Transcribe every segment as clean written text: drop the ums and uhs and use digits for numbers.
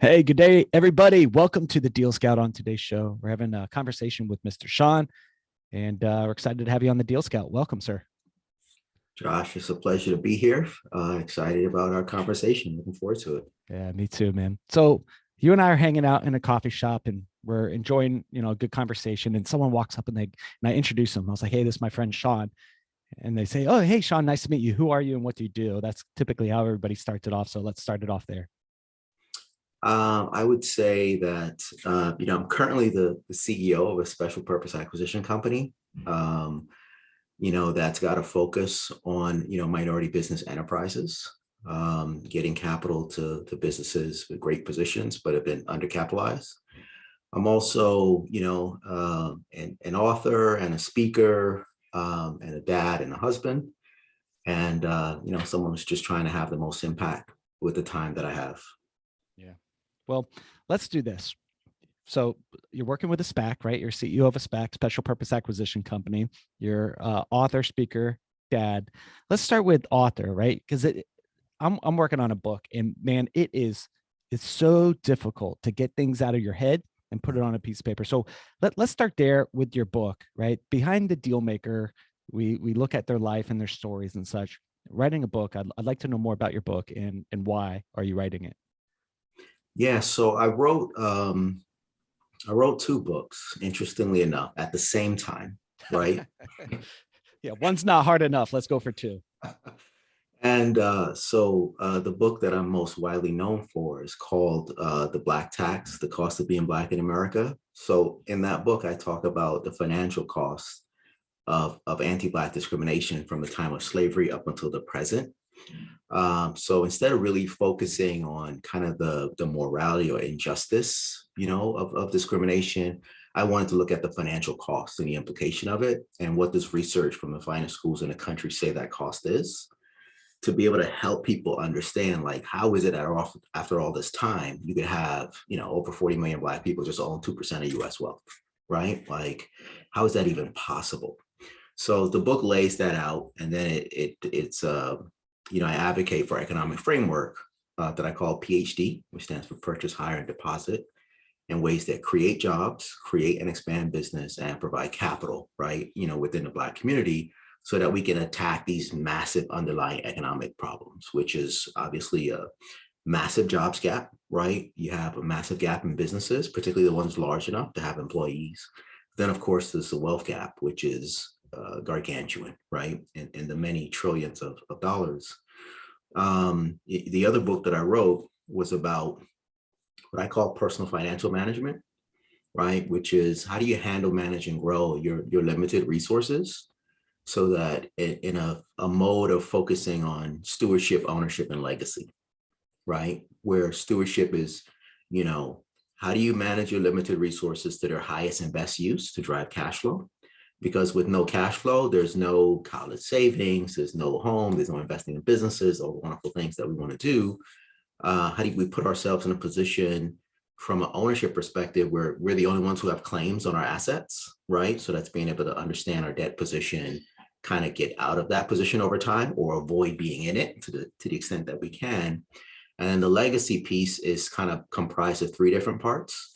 Hey, good day, everybody. Welcome to the Deal Scout. On today's show, we're having a conversation with Mr. Shawn, and we're excited to have you on the Deal Scout. Welcome, sir. Josh, it's a pleasure to be here. Excited about our conversation. Looking forward to it. Yeah, me too, man. So you and I are hanging out in a coffee shop, and we're enjoying, a good conversation. And someone walks up, and I introduce them. I was like, "Hey, this is my friend Shawn." And they say, "Oh, hey, Shawn, nice to meet you. Who are you, and what do you do?" That's typically how everybody starts it off. So let's start it off there. I would say that I'm currently the CEO of a special purpose acquisition company. Um, that's got a focus on minority business enterprises, getting capital to businesses with great positions but have been undercapitalized. I'm also an author and a speaker, and a dad and a husband, and someone who's just trying to have the most impact with the time that I have. Yeah. Well, let's do this. So you're working with a SPAC, right? You're CEO of a SPAC, special purpose acquisition company. You're author, speaker, dad. Let's start with author, right? Because I'm working on a book, and man, it's so difficult to get things out of your head and put it on a piece of paper. So let's start there with your book, right? Behind the deal maker, we look at their life and their stories and such. Writing a book, I'd like to know more about your book and why are you writing it? Yeah, so I wrote two books, interestingly enough, at the same time, right? Yeah, one's not hard enough. Let's go for two. And the book that I'm most widely known for is called The Black Tax, The Cost of Being Black in America. So in that book, I talk about the financial cost of anti-Black discrimination from the time of slavery up until the present. So instead of really focusing on kind of the morality or injustice, of discrimination, I wanted to look at the financial cost and the implication of it and what this research from the finest schools in the country say that cost is, to be able to help people understand, like, how is it that after all this time, you could have, over 40 million Black people just own 2% of US wealth, right? Like, how is that even possible? So the book lays that out, and then I advocate for economic framework that I call PhD, which stands for Purchase, Hire, and Deposit, in ways that create jobs, create and expand business, and provide capital, right? Within the Black community, so that we can attack these massive underlying economic problems, which is obviously a massive jobs gap, right? You have a massive gap in businesses, particularly the ones large enough to have employees. Then, of course, there's the wealth gap, which is gargantuan, right? In the many trillions of dollars. The other book that I wrote was about what I call personal financial management, right? Which is, how do you handle, manage, and grow your limited resources so that in a mode of focusing on stewardship, ownership, and legacy, right? Where stewardship is, how do you manage your limited resources to their highest and best use to drive cash flow? Because with no cash flow, there's no college savings, there's no home, there's no investing in businesses, all the wonderful things that we want to do. How do we put ourselves in a position from an ownership perspective where we're the only ones who have claims on our assets, right? So that's being able to understand our debt position, kind of get out of that position over time or avoid being in it to the extent that we can. And then the legacy piece is kind of comprised of three different parts.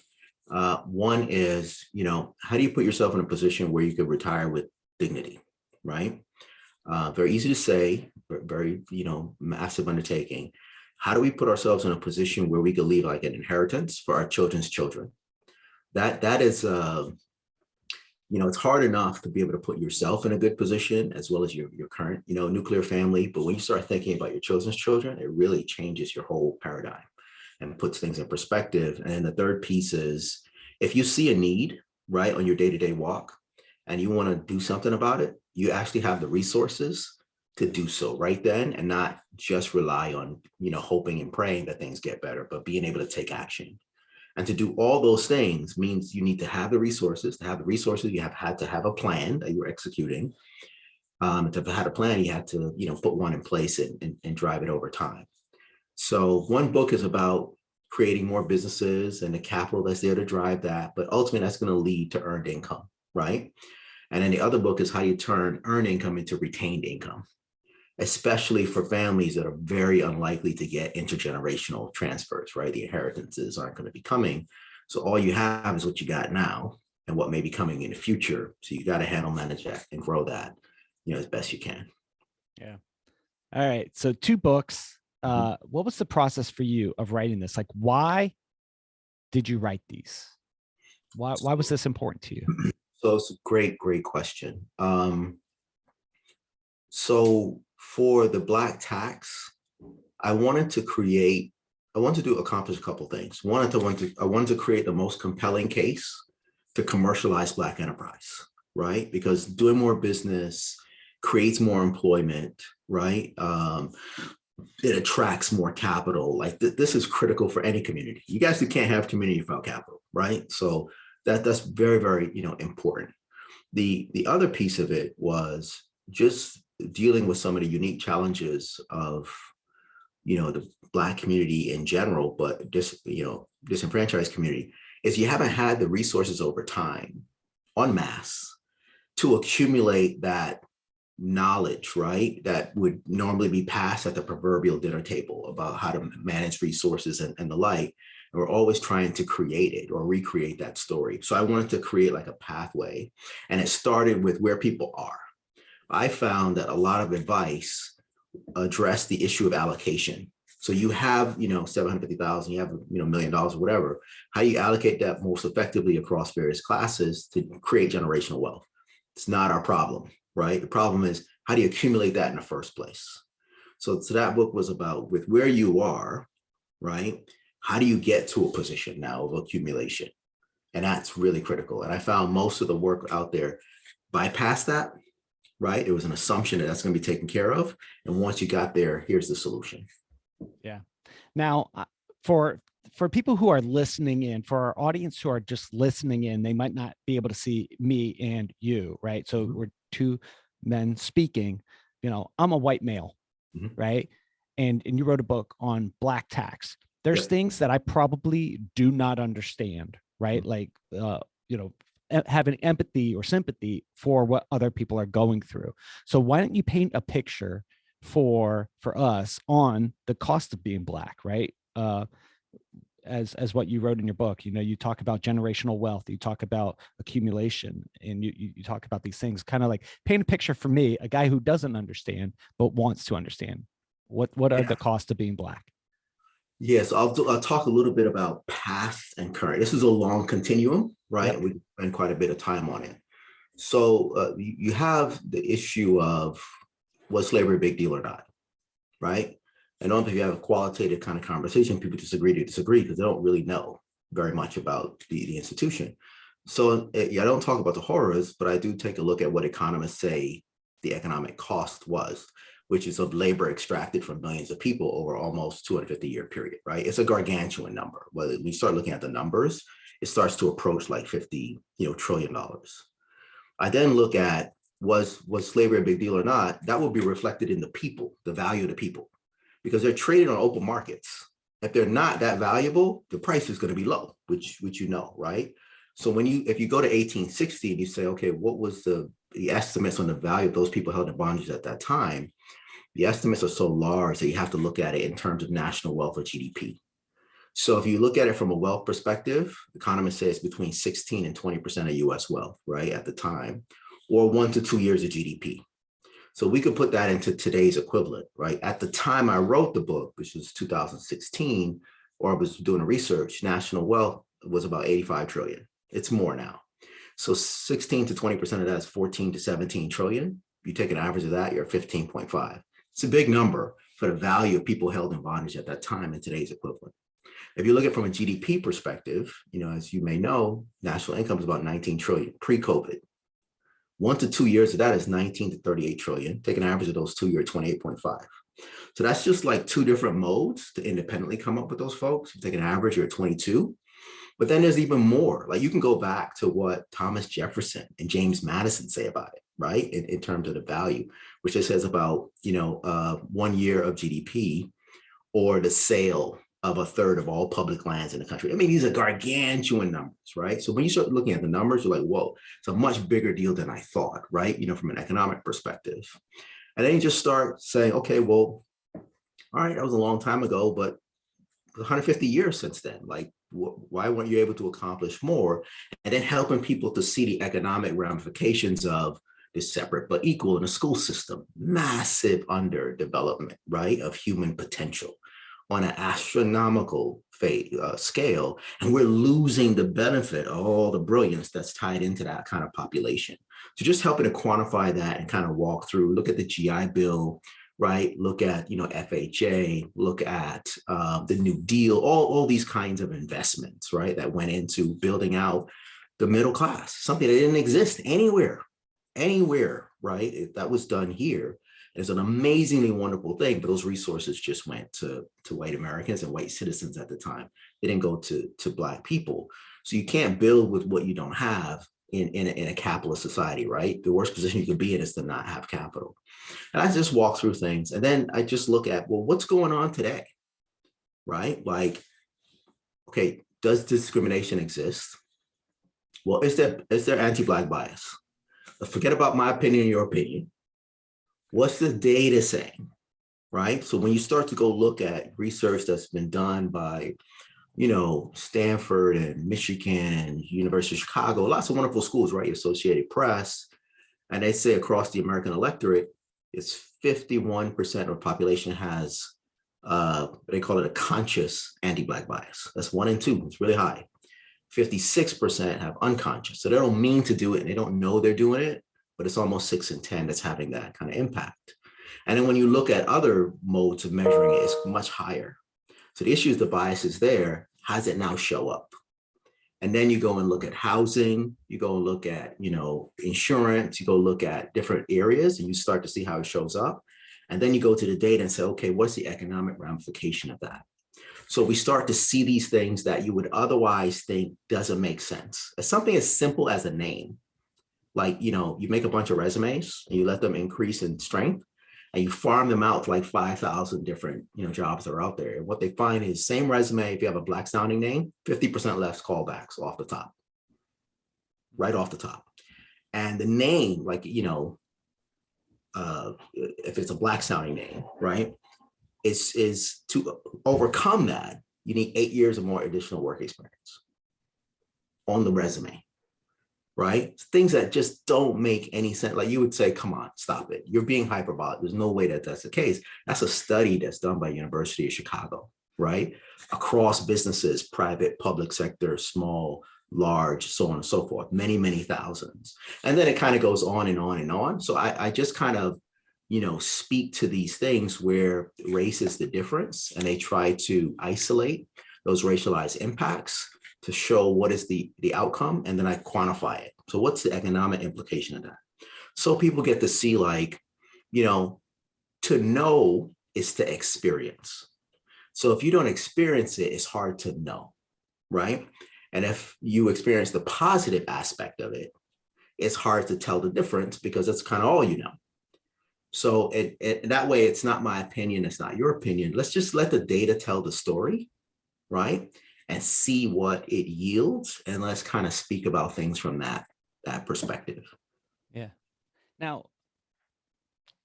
One is, how do you put yourself in a position where you could retire with dignity, right? Very easy to say, but very, massive undertaking. How do we put ourselves in a position where we could leave like an inheritance for our children's children? That is, it's hard enough to be able to put yourself in a good position as well as your current, nuclear family. But when you start thinking about your children's children, it really changes your whole paradigm and puts things in perspective. And then the third piece is, if you see a need, right, on your day-to-day walk and you want to do something about it, you actually have the resources to do so right then, and not just rely on, hoping and praying that things get better, but being able to take action. And to do all those things means you need to have the resources. To have the resources, you have had to have a plan that you're executing. To have had a plan, you had to, put one in place and drive it over time. So one book is about creating more businesses and the capital that's there to drive that, but ultimately that's going to lead to earned income, right? And then the other book is how you turn earned income into retained income. especially for families that are very unlikely to get intergenerational transfers, right? The inheritances aren't going to be coming. So all you have is what you got now and what may be coming in the future. So you got to handle, manage that, and grow that, as best you can. Yeah. All right. So 2 books. What was the process for you of writing this? Like, why did you write these? Why was this important to you? So it's a great, great question. So for the Black tax, I wanted to accomplish a couple things. I wanted to create the most compelling case to commercialize Black enterprise, right? Because doing more business creates more employment, right? It attracts more capital. Like this is critical for any community. You guys can't have community without capital, right? So that's very, very, important. The other piece of it was just dealing with some of the unique challenges of, the Black community in general, but disenfranchised community, is you haven't had the resources over time en masse to accumulate that knowledge, right? That would normally be passed at the proverbial dinner table about how to manage resources and the like. And we're always trying to create it or recreate that story. So I wanted to create like a pathway, and it started with where people are. I found that a lot of advice addressed the issue of allocation. So you have, 750,000, you have, $1 million or whatever. How do you allocate that most effectively across various classes to create generational wealth? It's not our problem, right? The problem is, how do you accumulate that in the first place? So that book was about, with where you are, right? How do you get to a position now of accumulation? And that's really critical. And I found most of the work out there bypass that, right? It was an assumption that that's going to be taken care of. And once you got there, here's the solution. Yeah. Now, for people who are listening in, for our audience who are just listening in, they might not be able to see me and you, right? So we're 2 men speaking. I'm a white male, right? And you wrote a book on Black tax. There's things that I probably do not understand, right? Like, having empathy or sympathy for what other people are going through. So why don't you paint a picture for us on the cost of being Black, right? As what you wrote in your book, you talk about generational wealth, you talk about accumulation, and you talk about these things. Kind of like paint a picture for me, a guy who doesn't understand but wants to understand. What are the costs of being Black? Yes, I'll talk a little bit about past and current. This is a long continuum, right? Yep. We spend quite a bit of time on it. So you have the issue of, was slavery a big deal or not, right? And if you have a qualitative kind of conversation, people disagree to disagree because they don't really know very much about the institution. So I don't talk about the horrors, but I do take a look at what economists say the economic cost was, which is of labor extracted from millions of people over almost 250-year period, right? It's a gargantuan number. When you start looking at the numbers, it starts to approach like $50 trillion. I then look at, was slavery a big deal or not? That will be reflected in the people, the value of the people, because they're traded on open markets. If they're not that valuable, the price is going to be low, which right? So if you go to 1860 and you say, okay, what was the estimates on the value of those people held in bondage at that time? The estimates are so large that you have to look at it in terms of national wealth or GDP. So if you look at it from a wealth perspective, economists say it's between 16 and 20% of US wealth, right, at the time, or 1 to 2 years of GDP. So we could put that into today's equivalent, right? At the time I wrote the book, which was 2016, or I was doing the research, national wealth was about 85 trillion. It's more now. So 16 to 20% of that is 14 to 17 trillion. If you take an average of that, you're 15.5. It's a big number for the value of people held in bondage at that time in today's equivalent. If you look at it from a GDP perspective, as you may know, national income is about 19 trillion pre-COVID. 1 to 2 years of that is 19 to 38 trillion. Take an average of those 2 years, 28.5. So that's just like 2 different modes to independently come up with those folks. You take an average, you're at 22. But then there's even more. Like you can go back to what Thomas Jefferson and James Madison say about it, right? In terms of the value, which it says about, 1 year of GDP or the sale of a third of all public lands in the country. I mean, these are gargantuan numbers, right? So when you start looking at the numbers, you're like, whoa, it's a much bigger deal than I thought, right? From an economic perspective. And then you just start saying, okay, well, all right, that was a long time ago, but 150 years since then, like, why weren't you able to accomplish more? And then helping people to see the economic ramifications of the separate but equal in a school system, massive underdevelopment, right, of human potential on an astronomical scale. And we're losing the benefit of all the brilliance that's tied into that kind of population. So just helping to quantify that and kind of walk through, look at the GI Bill, right? Look at, FHA, look at the New Deal, all these kinds of investments, right? That went into building out the middle class, something that didn't exist anywhere, right? That was done here. It's an amazingly wonderful thing, but those resources just went to white Americans and white citizens at the time. They didn't go to Black people. So you can't build with what you don't have in a capitalist society, right? The worst position you could be in is to not have capital. And I just walk through things, and then I just look at, well, what's going on today, right? Like, okay, does discrimination exist? Well, is there anti-Black bias? Let's forget about my opinion and your opinion. What's the data saying, right? So when you start to go look at research that's been done by, Stanford and Michigan and University of Chicago, lots of wonderful schools, right? Associated Press, and they say across the American electorate, it's 51% of the population has, they call it a conscious anti-Black bias. That's 1 in 2, it's really high. 56% have unconscious. So they don't mean to do it and they don't know they're doing it, but it's almost 6 in 10 that's having that kind of impact. And then when you look at other modes of measuring it, it's much higher. So the issue is the bias is there. How does it now show up? And then you go and look at housing, you go and look at, insurance, you go look at different areas and you start to see how it shows up. And then you go to the data and say, okay, what's the economic ramification of that? So we start to see these things that you would otherwise think doesn't make sense. It's something as simple as a name. Like, you make a bunch of resumes and you let them increase in strength and you farm them out to like 5,000 different, jobs that are out there. And what they find is same resume, if you have a Black sounding name, 50% less callbacks off the top, right off the top. And the name, like, if it's a Black sounding name, right, is to overcome that, you need 8 years or more additional work experience on the resume. Right? Things that just don't make any sense. Like you would say, come on, stop it. You're being hyperbolic. There's no way that that's the case. That's a study that's done by University of Chicago, right? Across businesses, private, public sector, small, large, so on and so forth, many, many thousands. And then it kind of goes on and on and on. So I just kind of, speak to these things where race is the difference and they try to isolate those racialized impacts to show what is the outcome, and then I quantify it. So what's the economic implication of that? So people get to see, like, to know is to experience. So if you don't experience it, it's hard to know, right? And if you experience the positive aspect of it, it's hard to tell the difference because that's kind of all you know. So that way, it's not my opinion, it's not your opinion. Let's just let the data tell the story, right? And see what it yields. And let's kind of speak about things from that perspective. Yeah. Now,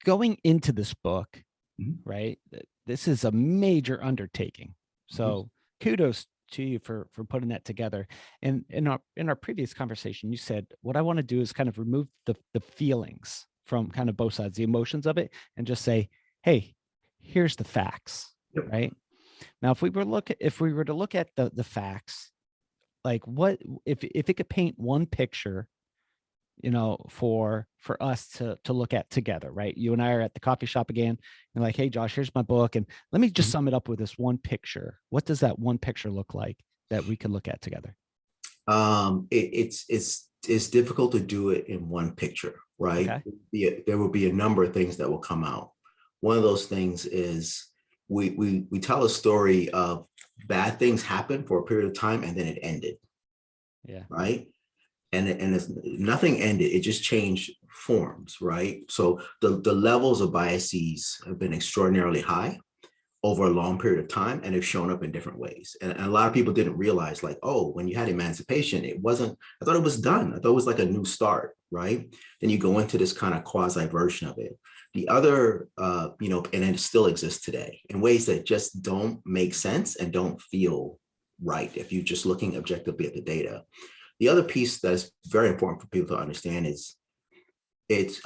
going into this book, right, this is a major undertaking. So kudos to you for putting that together. And in our previous conversation, you said, what I want to do is kind of remove the feelings from kind of both sides, the emotions of it, and just say, hey, here's the facts, right? Now, if we were to look at the facts, like what if it could paint one picture, for us to look at together, right? You and I are at the coffee shop again, and like, hey, Josh, here's my book, and let me just sum it up with this one picture. What does that one picture look like that we can look at together? It's difficult to do it in one picture, right? Okay. There will be a number of things that will come out. One of those things is we tell a story of bad things happen for a period of time and then it ended. Yeah. Right. And it's nothing ended. It just changed forms. Right. So the levels of biases have been extraordinarily high over a long period of time, and they've shown up in different ways. And a lot of people didn't realize, like, oh, when you had emancipation, I thought it was done. I thought it was like a new start. Right. Then you go into this kind of quasi version of it. The other, and it still exists today in ways that just don't make sense and don't feel right if you're just looking objectively at the data. The other piece that's very important for people to understand is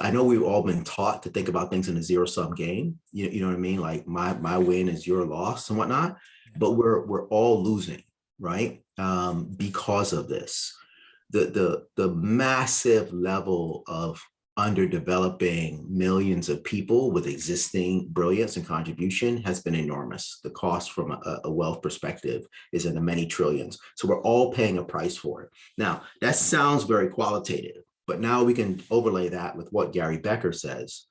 I know we've all been taught to think about things in a zero-sum game. You know what I mean? Like my win is your loss and whatnot, but we're all losing, right? Because of this. The massive level of underdeveloping millions of people with existing brilliance and contribution has been enormous. The cost from a wealth perspective is in the many trillions. So we're all paying a price for it. Now, that sounds very qualitative, but now we can overlay that with what Gary Becker says,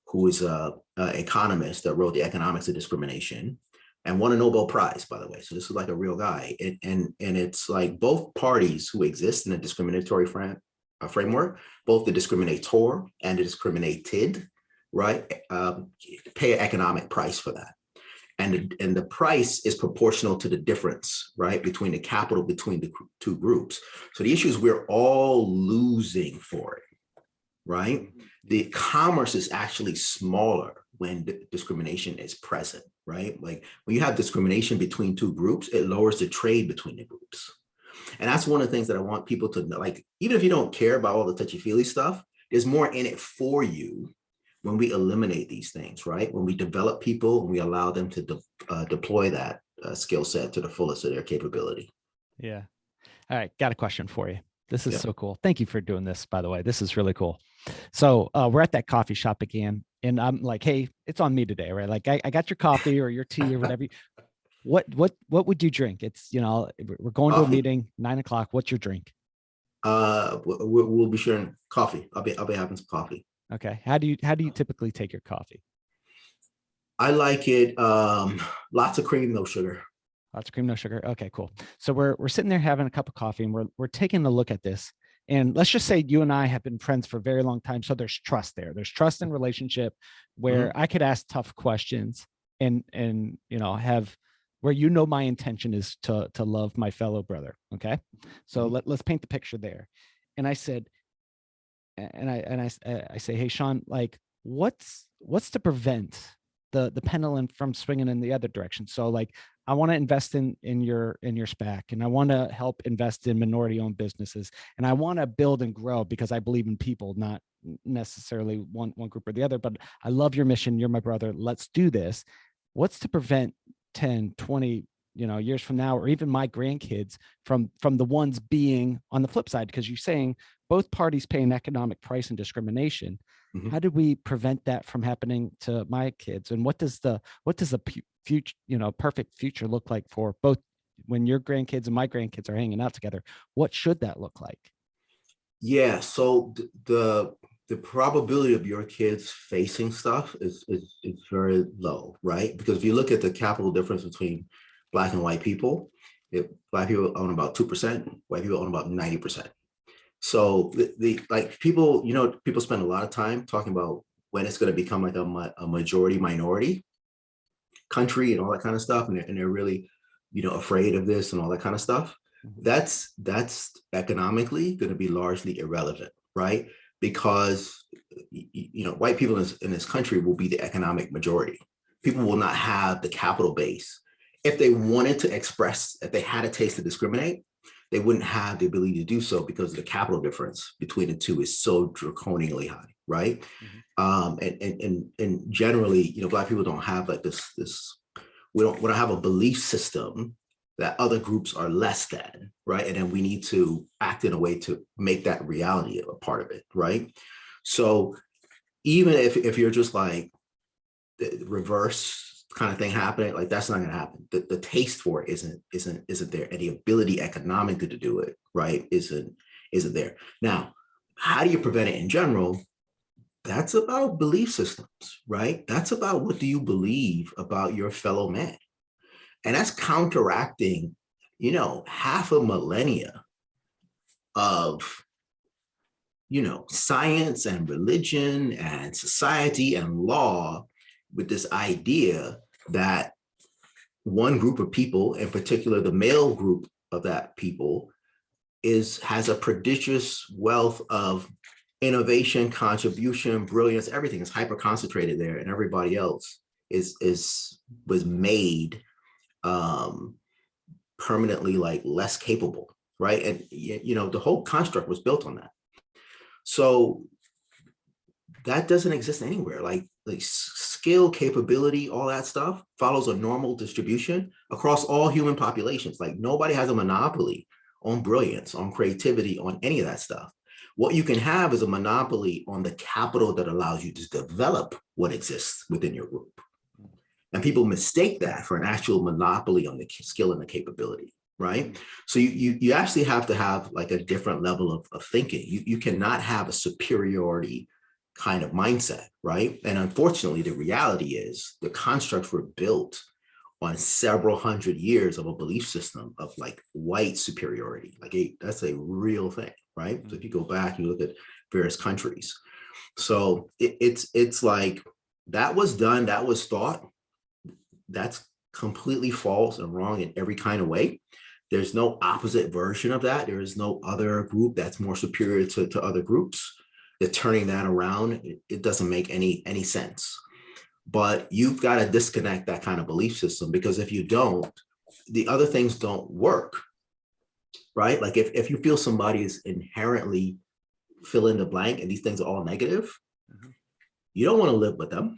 who is an economist that wrote The Economics of Discrimination and won a Nobel Prize, by the way. So this is like a real guy. And it's like both parties who exist in a discriminatory framework, both the discriminator and the discriminated, right, pay an economic price for that. And the price is proportional to the difference, right, between the capital between the two groups. So the issue is we're all losing for it, right? The commerce is actually smaller when discrimination is present, right? Like when you have discrimination between two groups, it lowers the trade between the groups. And that's one of the things that I want people to know. Like, even if you don't care about all the touchy-feely stuff, there's more in it for you when we eliminate these things, right? When we develop people and we allow them to deploy that skill set to the fullest of their capability. Yeah. All right. Got a question for you. This is so cool. Thank you for doing this, by the way. This is really cool. So we're at that coffee shop again, and I'm like, hey, it's on me today, right? Like I got your coffee or your tea or whatever. What would you drink? It's, we're going to a meeting, 9 o'clock. What's your drink? We'll be sharing coffee. I'll be having some coffee. Okay. How do you typically take your coffee? I like it. Lots of cream, no sugar. Lots of cream, no sugar. Okay, cool. So we're sitting there having a cup of coffee, and we're taking a look at this. And let's just say you and I have been friends for a very long time. So there's trust there. There's trust in relationship where I could ask tough questions and have where my intention is to love my fellow brother. Okay. So let's paint the picture there. And I said, and I say, hey, Shawn, like what's to prevent the pendulum from swinging in the other direction? So like, I want to invest in your SPAC, and I want to help invest in minority owned businesses, and I want to build and grow because I believe in people, not necessarily one group or the other, but I love your mission. You're my brother. Let's do this. What's to prevent 10, 20, years from now, or even my grandkids from the ones being on the flip side? Because you're saying both parties pay an economic price in discrimination. How do we prevent that from happening to my kids? And what does the future, perfect future look like for both when your grandkids and my grandkids are hanging out together? What should that look like? Yeah. So the probability of your kids facing stuff is very low, right? Because if you look at the capital difference between Black and white people, Black people own about 2%, white people own about 90%. So people spend a lot of time talking about when it's going to become like a majority minority country and all that kind of stuff, and they're really afraid of this and all that kind of stuff. That's economically going to be largely irrelevant, right? Because white people in this country will be the economic majority. People will not have the capital base. If they wanted to express, if they had a taste to discriminate, they wouldn't have the ability to do so because the capital difference between the two is so draconianly high, right? And generally, Black people don't have like this. We don't have a belief system that other groups are less than, right? And then we need to act in a way to make that reality a part of it, right? So even if you're just like the reverse kind of thing happening, like that's not going to happen. The taste for it isn't there, and the ability economically to do it, right, isn't there. Now, how do you prevent it in general? That's about belief systems, right? That's about what do you believe about your fellow man, and that's counteracting, half a millennia of science and religion and society and law with this idea that one group of people, in particular the male group of that people, has a prodigious wealth of innovation, contribution, brilliance, everything is hyper concentrated there, and everybody else was made um, permanently like less capable, right? And the whole construct was built on that. So that doesn't exist anywhere. Like skill, capability, all that stuff follows a normal distribution across all human populations. Like nobody has a monopoly on brilliance, on creativity, on any of that stuff. What you can have is a monopoly on the capital that allows you to develop what exists within your group. And people mistake that for an actual monopoly on the skill and the capability, right? So you actually have to have like a different level of thinking. You cannot have a superiority kind of mindset, right? And unfortunately, the reality is the constructs were built on several hundred years of a belief system of like white superiority. Like that's a real thing, right? So if you go back, you look at various countries. So it's like that was done, that was thought. That's completely false and wrong in every kind of way. There's no opposite version of that. There is no other group that's more superior to other groups. That turning that around, it doesn't make any sense. But you've got to disconnect that kind of belief system, because if you don't, the other things don't work, right? Like if you feel somebody is inherently fill in the blank and these things are all negative, you don't want to live with them.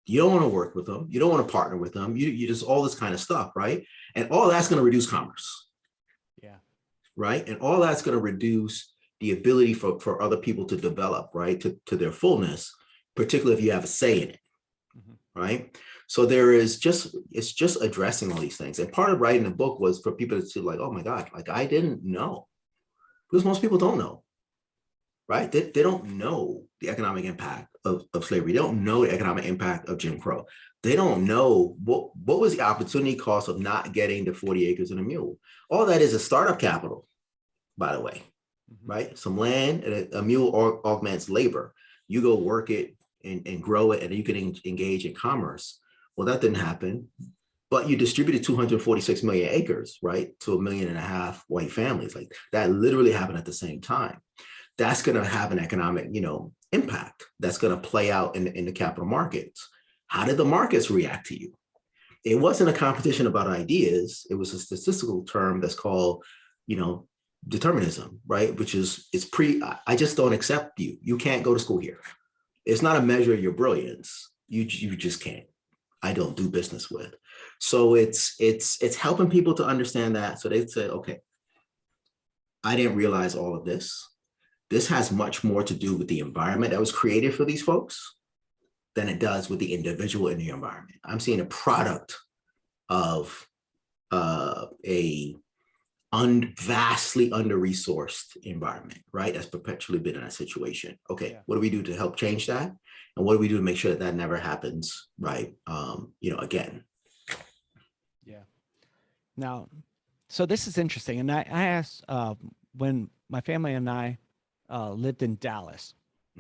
You don't want to work with them. You don't want to partner with them. You just all this kind of stuff, right? And all that's going to reduce commerce. Yeah. Right. And all that's going to reduce the ability for other people to develop, right, to their fullness, particularly if you have a say in it. Right. So it's just addressing all these things. And part of writing the book was for people to like, oh my God, like I didn't know, because most people don't know. Right. They don't know the economic impact of slavery. They don't know the economic impact of Jim Crow. They don't know what was the opportunity cost of not getting the 40 acres and a mule. All that is a startup capital, by the way. Right? Some land and a mule augments labor. You go work it and grow it, and you can engage in commerce. Well, that didn't happen, but you distributed 246 million acres, right, to 1.5 million white families. Like that literally happened at the same time. That's going to have an economic, impact. That's going to play out in the capital markets. How did the markets react to you? It wasn't a competition about ideas. It was a statistical term that's called, determinism, right? Which is I just don't accept you. You can't go to school here. It's not a measure of your brilliance. You just can't. I don't do business with. So it's helping people to understand that. So they say, okay, I didn't realize all of this. This has much more to do with the environment that was created for these folks than it does with the individual in the environment. I'm seeing a product of a vastly under-resourced environment, right? That's perpetually been in that situation. Okay, yeah. What do we do to help change that? And what do we do to make sure that never happens, right? Again. Yeah. Now, so this is interesting. And I asked, when my family and I lived in Dallas,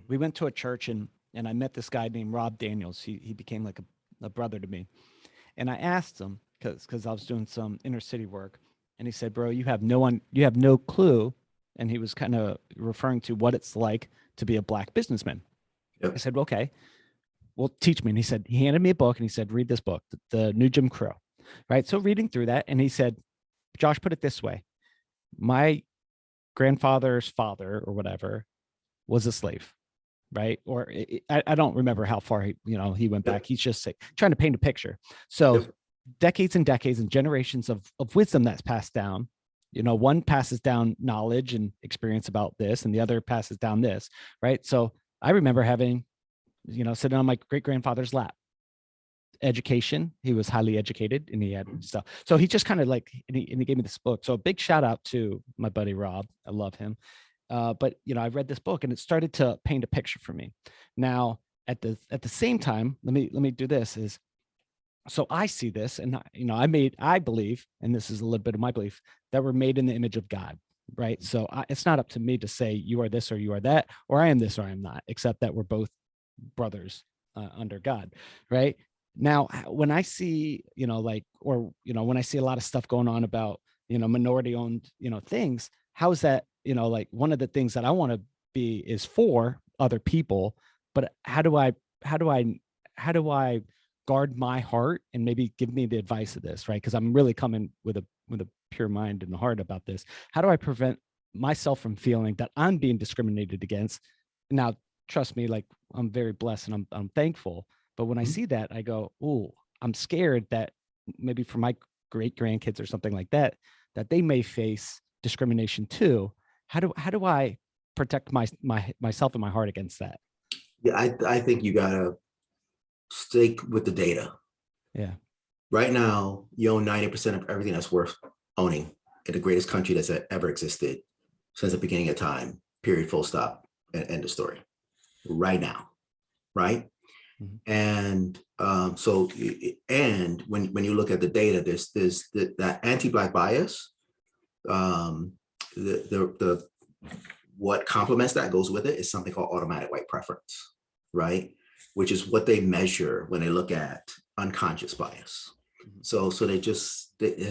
we went to a church and I met this guy named Rob Daniels. He became like a brother to me. And I asked him, because I was doing some inner city work, and he said, bro, you have no clue. And he was kind of referring to what it's like to be a Black businessman. Yep. I said, well, okay, well, teach me. And he handed me a book and he said, read this book, The New Jim Crow. Right. So reading through that, and he said, Josh, put it this way. My grandfather's father or whatever was a slave. Right. Or I don't remember how far he went back. He's just trying to paint a picture. So decades and decades and generations of wisdom that's passed down. One passes down knowledge and experience about this, and the other passes down this. Right. So I remember having, sitting on my great grandfather's lap. Education. He was highly educated and he had stuff. So he just kind of like, and he gave me this book. So a big shout out to my buddy Rob. I love him. But I read this book and it started to paint a picture for me. Now, at the same time, let me do this is, so I see this, and I believe, and this is a little bit of my belief, that we're made in the image of God, right? So it's not up to me to say you are this or you are that, or I am this or I am not, except that we're both brothers under God, right? Now, when I see, when I see a lot of stuff going on about, minority owned, things, how is that, like one of the things that I want to be is for other people, but how do I guard my heart, and maybe give me the advice of this, right? Because I'm really coming with a pure mind and heart about this. How do I prevent myself from feeling that I'm being discriminated against? Now, trust me, like, I'm very blessed and I'm thankful. But when I see that, I go, oh, I'm scared that maybe for my great grandkids or something like that, that they may face discrimination too. How do I protect myself and my heart against that? Yeah, I think you gotta stick with the data. Yeah. Right now, you own 90% of everything that's worth owning in the greatest country that's ever existed since the beginning of time, period, full stop, and end of story. Right now, right? Mm-hmm. And so, and when you look at the data, there's that anti-Black bias. The what complements that, goes with it, is something called automatic white preference, right? Which is what they measure when they look at unconscious bias. So they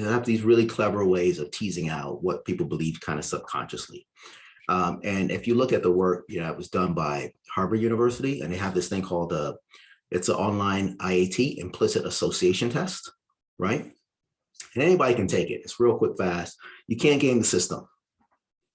have these really clever ways of teasing out what people believe kind of subconsciously. And if you look at the work, it was done by Harvard University, and they have this thing called it's an online IAT, implicit association test, right? And anybody can take it. It's real quick, fast. You can't game the system.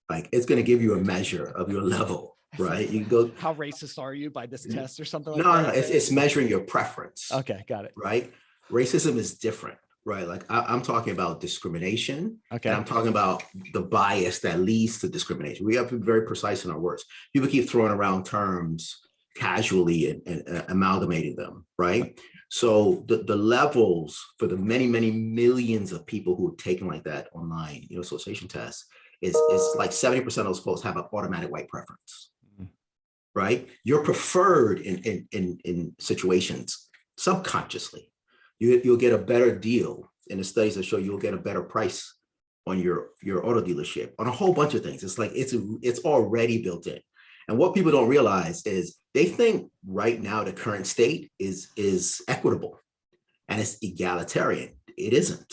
Like, it's going to give you a measure of your level, right? You go, how racist are you by this test or something like no, that? it's measuring your preference. Okay, got it. Right? Racism is different, right? Like, I'm talking about discrimination. Okay. And I'm talking about the bias that leads to discrimination. We have to be very precise in our words. People keep throwing around terms casually and amalgamating them, right? So the levels for the many, many millions of people who have taken like that online, association tests, is like 70% of those folks have an automatic white preference, right? You're preferred in situations subconsciously. You'll get a better deal in the studies that show you'll get a better price on your auto dealership, on a whole bunch of things. It's like it's already built in. And what people don't realize is they think right now the current state is equitable and it's egalitarian. It isn't,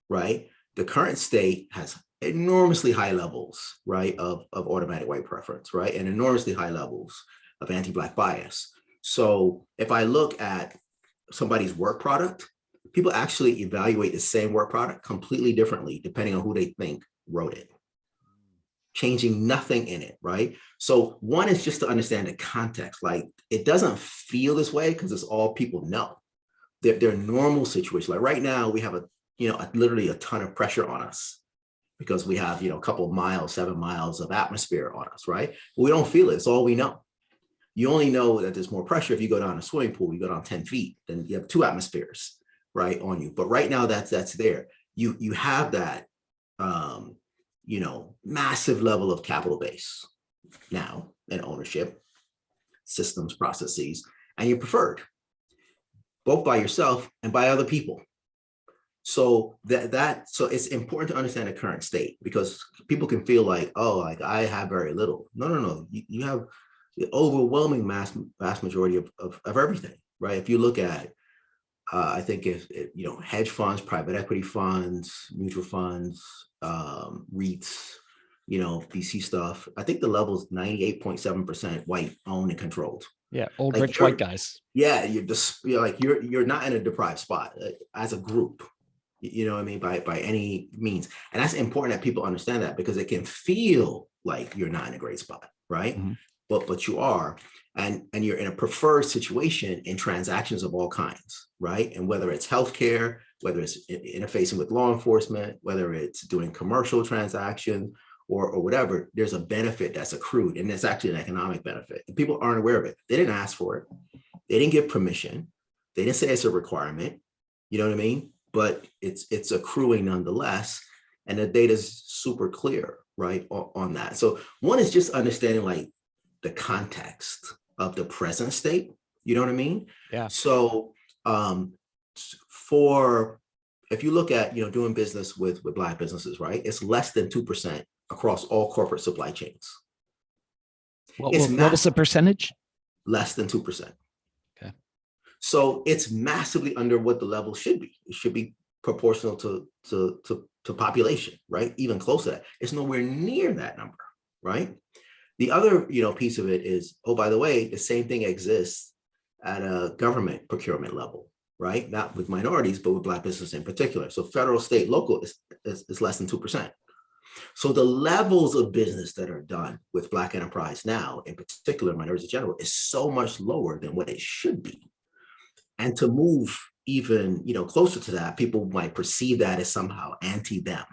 right? The current state has enormously high levels, right, of automatic white preference, right, and enormously high levels of anti-Black bias. So if I look at somebody's work product, people actually evaluate the same work product completely differently depending on who they think wrote it, changing nothing in it, right? So one is just to understand the context. Like, it doesn't feel this way because it's all people know. They're normal situations. Like right now, we have literally a ton of pressure on us because we have, a couple of miles, 7 miles of atmosphere on us, right? But we don't feel it. It's all we know. You only know that there's more pressure if you go down a swimming pool, you go down 10 feet, then you have 2 atmospheres, right, on you. But right now, that's there. You have that, massive level of capital base now and ownership, systems, processes, and you're preferred, both by yourself and by other people. So so it's important to understand the current state, because people can feel like, oh, like I have very little. No. You have the overwhelming vast majority of everything, right? If you look at, I think if hedge funds, private equity funds, mutual funds, REITs, VC stuff, I think the level is 98.7% white owned and controlled. Yeah, old like rich white guys. Yeah, you're not in a deprived spot as a group. You know what I mean? By any means. And that's important that people understand that, because it can feel like you're not in a great spot, right? Mm-hmm. But you are, and you're in a preferred situation in transactions of all kinds, right? And whether it's healthcare, whether it's interfacing with law enforcement, whether it's doing commercial transactions or whatever, there's a benefit that's accrued, and it's actually an economic benefit. And people aren't aware of it. They didn't ask for it. They didn't give permission. They didn't say it's a requirement. You know what I mean? But it's accruing nonetheless, and the data is super clear, right, on that. So one is just understanding like the context of the present state. You know what I mean? Yeah. So if you look at doing business with Black businesses, right, it's less than 2% across all corporate supply chains. What was the percentage? Less than 2%. Okay. So it's massively under what the level should be. It should be proportional to population, right? Even close to that. It's nowhere near that number, right? The other, piece of it is, oh, by the way, the same thing exists at a government procurement level, right? Not with minorities, but with Black business in particular. So federal, state, local is less than 2%. So the levels of business that are done with Black enterprise now, in particular minorities in general, is so much lower than what it should be. And to move even, closer to that, people might perceive that as somehow anti-them,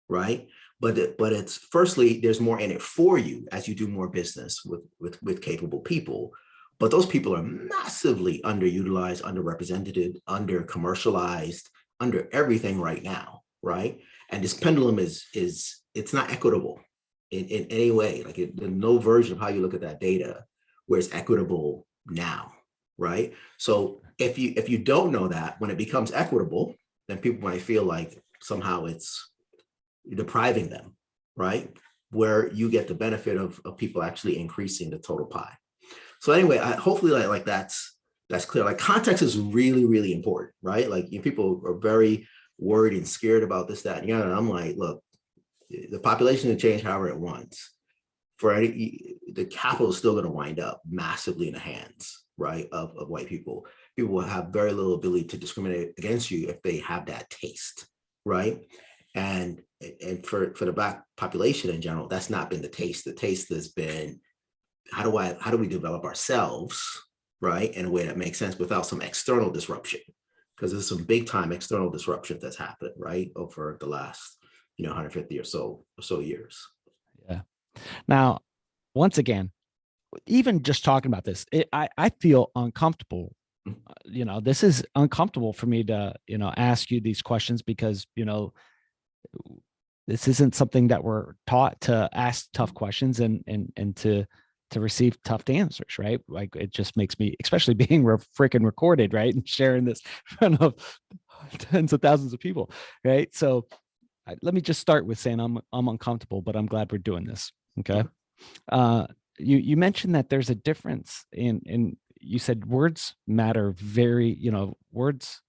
right? But it's, firstly, there's more in it for you as you do more business with capable people. But those people are massively underutilized, underrepresented, under commercialized, under everything right now, right? And this pendulum is it's not equitable in any way. Like there's no version of how you look at that data where it's equitable now, right? So if you don't know that, when it becomes equitable, then people might feel like somehow it's depriving them, right? Where you get the benefit of people actually increasing the total pie. So anyway, hopefully like that's clear. Like context is really, really important, right? Like people are very worried and scared about this, that, and the other. And I'm like, look, the population will change however it wants. The capital is still going to wind up massively in the hands, right, of white people. People will have very little ability to discriminate against you if they have that taste, right? And for the Black population in general, that's not been the taste. The taste has been, how do we develop ourselves, right, in a way that makes sense without some external disruption? Because there's some big time external disruption that's happened, right, over the last 150 or so years. Yeah. Now, once again, even just talking about this, I feel uncomfortable. This is uncomfortable for me to ask you these questions because this isn't something that we're taught to ask tough questions and to receive tough answers, right? Like it just makes me, especially being freaking recorded, right, and sharing this in front of tens of thousands of people, right? So let me just start with saying I'm uncomfortable, but I'm glad we're doing this. Okay. You mentioned that there's a difference in you said words matter words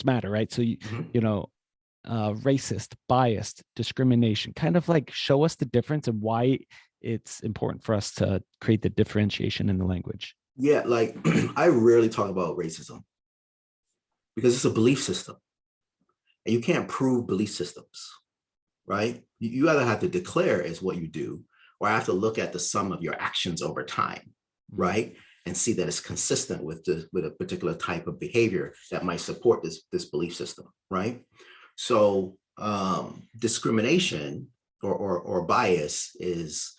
matter, right? So racist, biased, discrimination, kind of like show us the difference and why it's important for us to create the differentiation in the language. Yeah, like I rarely talk about racism because it's a belief system and you can't prove belief systems, right? You either have to declare as what you do, or I have to look at the sum of your actions over time, right? And see that it's consistent with a particular type of behavior that might support this belief system, right? So discrimination or bias is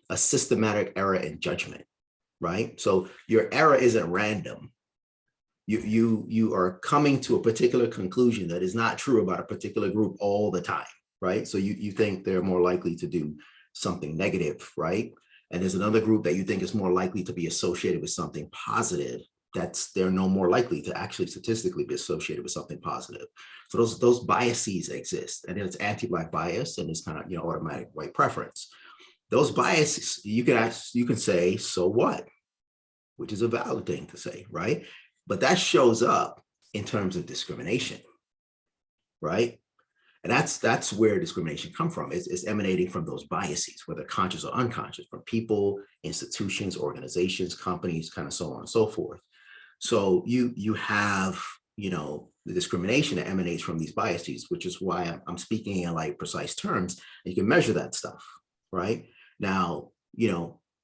a systematic error in judgment, right? So your error isn't random. You are coming to a particular conclusion that is not true about a particular group all the time, right? So you think they're more likely to do something negative, right? And there's another group that you think is more likely to be associated with something positive. They're no more likely to actually statistically be associated with something positive. So those biases exist, and it's anti-Black bias, and it's kind of automatic white preference. Those biases, you can say, so what? Which is a valid thing to say, right? But that shows up in terms of discrimination, right? And that's where discrimination comes from. It's emanating from those biases, whether conscious or unconscious, from people, institutions, organizations, companies, kind of so on and so forth. So you have the discrimination that emanates from these biases, which is why I'm speaking in like precise terms. And you can measure that stuff, right? Now,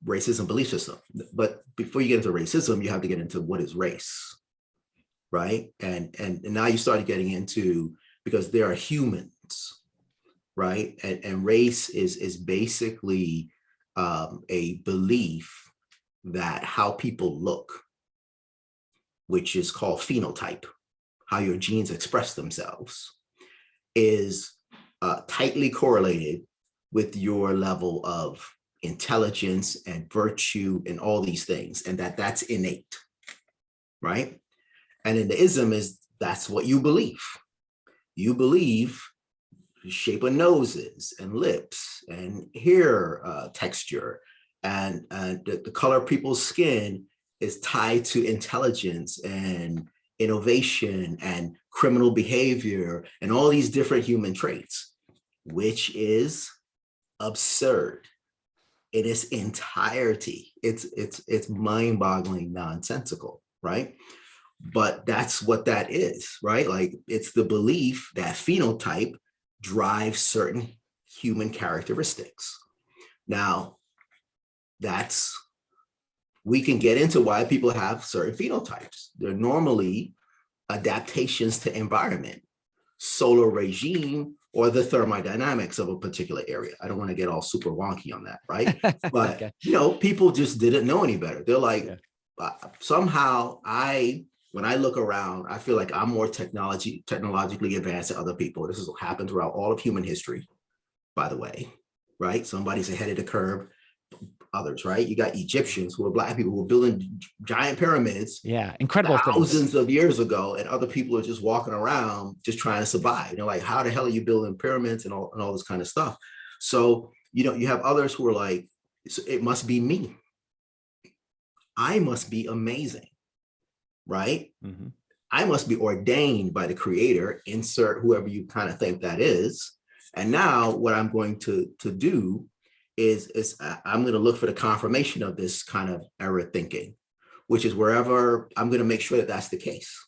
racism belief system. But before you get into racism, you have to get into what is race, right? And now you started getting into, because there are humans, right? And race is basically a belief that how people look, which is called phenotype, how your genes express themselves, is tightly correlated with your level of intelligence and virtue and all these things, and that's innate, right? And in the ism is that's what you believe. You believe the shape of noses and lips and hair texture and the color of people's skin is tied to intelligence and innovation and criminal behavior and all these different human traits, which is absurd. in its entirety. It's mind-boggling nonsensical, right? But that's what that is, right? Like, it's the belief that phenotype drives certain human characteristics. Now, we can get into why people have certain phenotypes. They're normally adaptations to environment, solar regime, or the thermodynamics of a particular area. I don't want to get all super wonky on that, right? But Okay. people just didn't know any better. They're like, Yeah. Somehow when I look around, I feel like I'm more technologically advanced than other people. This has happened throughout all of human history, by the way, right? Somebody's ahead of the curve. Others, right? You got Egyptians who are Black people who were building giant pyramids, Yeah. Incredible thousands things. of years ago, and other people are just walking around just trying to survive. You know, like, how the hell are you building pyramids and all this kind of stuff? So, you have others who are like, it must be me. I must be amazing, right? Mm-hmm. I I must be ordained by the creator, insert whoever you kind of think that is. And now what I'm going to do is I'm going to look for the confirmation of this kind of error thinking, which is wherever I'm going to make sure that that's the case,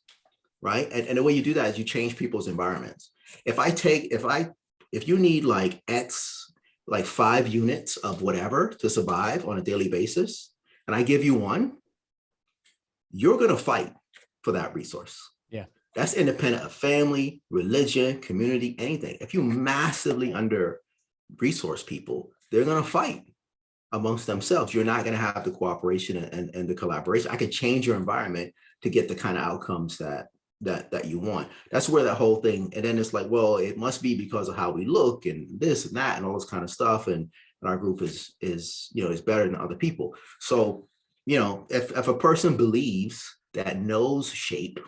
right? And the way you do that is you change people's environments. If you need like X, like 5 units of whatever to survive on a daily basis, and I give you one, you're going to fight for that resource. Yeah. That's independent of family, religion, community, anything. If you massively under resource people, they're going to fight amongst themselves. You're not going to have the cooperation and the collaboration. I can change your environment to get the kind of outcomes that you want. That's where that whole thing, and then it's like, well, it must be because of how we look and this and that and all this kind of stuff. And our group is better than other people. So, if a person believes that nose shape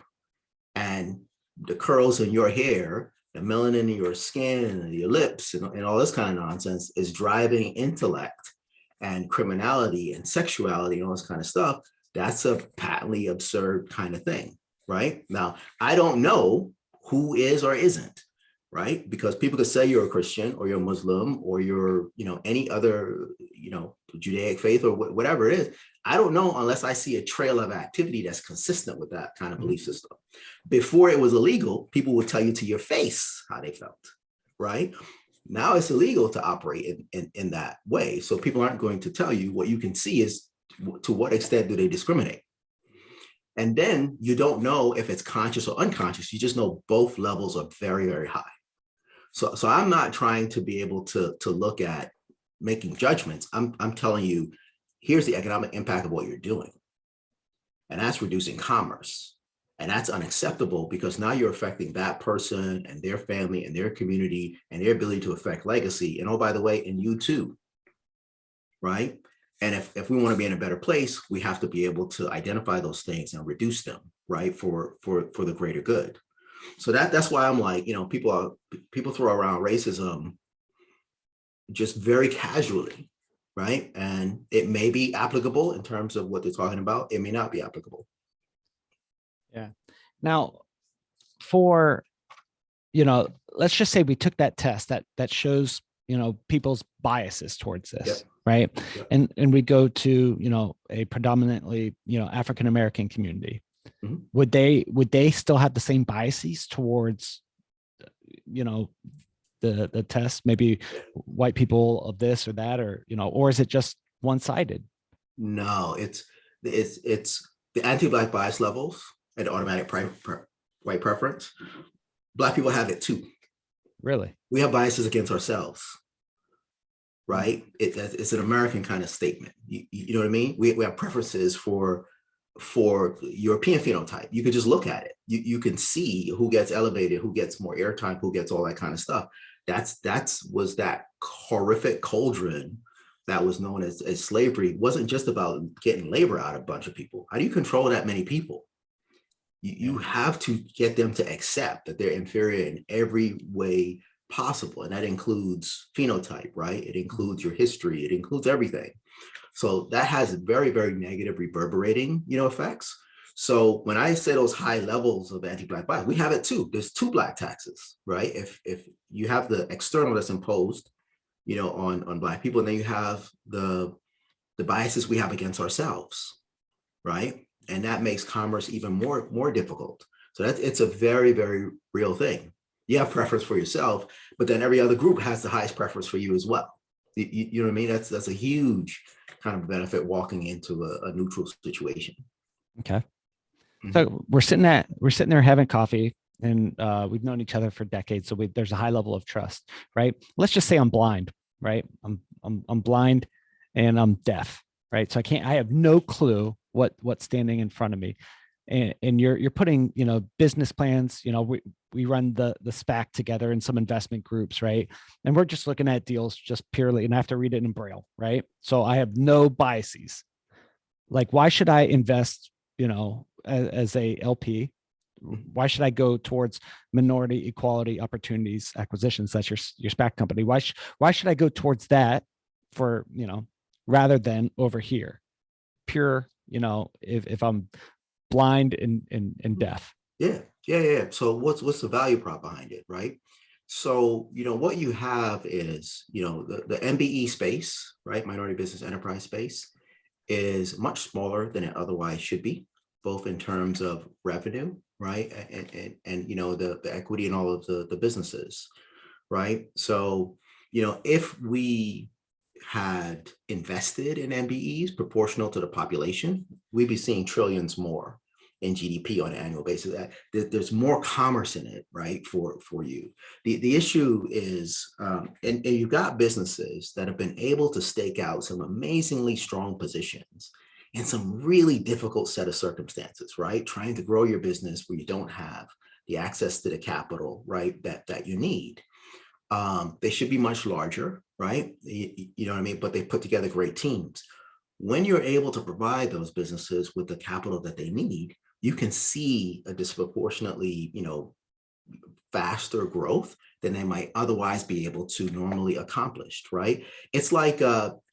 and the curls in your hair, the melanin in your skin and your lips and all this kind of nonsense is driving intellect and criminality and sexuality and all this kind of stuff, that's a patently absurd kind of thing, right? Now, I don't know who is or isn't, right? Because people could say you're a Christian or you're a Muslim or you're, any other, Judaic faith or whatever it is. I don't know unless I see a trail of activity that's consistent with that kind of belief system. Before it was illegal, people would tell you to your face how they felt, right? Now it's illegal to operate in that way. So people aren't going to tell you. What you can see is to what extent do they discriminate? And then you don't know if it's conscious or unconscious. You just know both levels are very, very high. So I'm not trying to be able to look at making judgments. I'm telling you, here's the economic impact of what you're doing. And that's reducing commerce. And that's unacceptable because now you're affecting that person and their family and their community and their ability to affect legacy. And oh, by the way, and you too, right? And if we want to be in a better place, we have to be able to identify those things and reduce them, right? For the greater good. So that's why I'm like, people throw around racism just very casually, right? And it may be applicable in terms of what they're talking about. It may not be applicable. Yeah. Now, for, let's just say we took that test that shows, people's biases towards this, Yep. right? Yep. And we go to, a predominantly, African-American community. Mm-hmm. Would they still have the same biases towards, the test, maybe white people of this or that, or is it just one-sided? No, it's the anti-Black bias levels and automatic white preference. Black people have it too. Really? We have biases against ourselves, right? It's an American kind of statement. You know what I mean? We have preferences for European phenotype. You could just look at it. You can see who gets elevated, who gets more airtime, who gets all that kind of stuff. Was that horrific cauldron that was known as slavery. It wasn't just about getting labor out of a bunch of people. How do you control that many people? You have to get them to accept that they're inferior in every way possible. And that includes phenotype, right? It includes your history. It includes everything. So that has very, very negative reverberating, effects. So when I say those high levels of anti-Black bias, we have it too. There's 2 Black taxes, right? If you have the external that's imposed, on Black people. And then you have the biases we have against ourselves, right? And that makes commerce even more difficult. So it's a very, very real thing. You have preference for yourself, but then every other group has the highest preference for you as well. You know what I mean? That's a huge kind of benefit walking into a neutral situation. Okay. So we're sitting there having coffee, and we've known each other for decades. So there's a high level of trust, right? Let's just say I'm blind, right? I'm blind and I'm deaf, right? So I have no clue what's standing in front of me. And you're putting, business plans, we run the SPAC together in some investment groups, right? And we're just looking at deals just purely, and I have to read it in Braille, right? So I have no biases. Like, why should I invest, as a LP? Why should I go towards minority equality opportunities acquisitions? That's your SPAC company. Why should I go towards that for, rather than over here? Pure, if I'm blind and deaf. Yeah. So what's the value prop behind it, right? So, what you have is, the MBE space, right? Minority business enterprise space is much smaller than it otherwise should be, both in terms of revenue, right? And the equity in all of the businesses, right? So, if we had invested in MBEs proportional to the population, we'd be seeing trillions more in GDP on an annual basis. There's more commerce in it, right? For you. The issue is, and you've got businesses that have been able to stake out some amazingly strong positions in some really difficult set of circumstances, right? Trying to grow your business where you don't have the access to the capital, right? That you need. They should be much larger, right? You know what I mean? But they put together great teams. When you're able to provide those businesses with the capital that they need, you can see a disproportionately, faster growth than they might otherwise be able to normally accomplish, right? It's like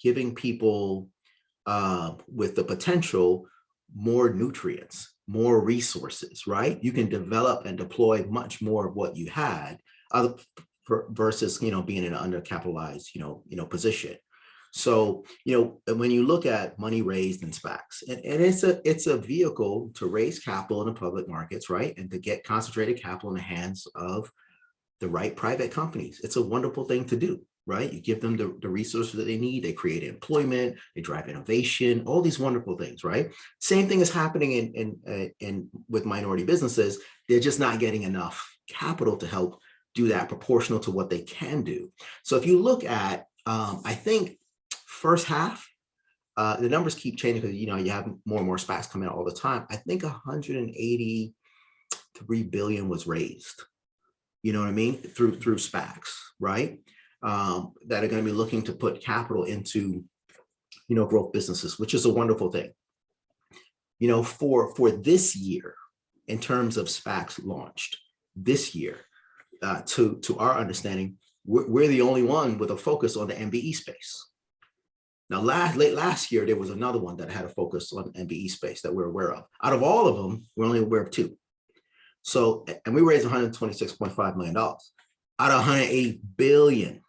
giving people with the potential more nutrients, more resources, right? You can develop and deploy much more of what you had versus, being in an undercapitalized, position. So, when you look at money raised in SPACs, and it's a vehicle to raise capital in the public markets, right? And to get concentrated capital in the hands of the right private companies. It's a wonderful thing to do, right? You give them the resources that they need, they create employment, they drive innovation, all these wonderful things, right? Same thing is happening in with minority businesses. They're just not getting enough capital to help do that proportional to what they can do. So if you look at, I think, first half, the numbers keep changing because you have more and more SPACs coming out all the time. I think 183 billion was raised. You know what I mean? Through SPACs, right? That are going to be looking to put capital into, growth businesses, which is a wonderful thing. For this year, in terms of SPACs launched this year, to our understanding, we're the only one with a focus on the MBE space. Now, late last year, there was another one that had a focus on MBE space that we're aware of. Out of all of them, we're only aware of two. So, and we raised $126.5 million out of 180 billion,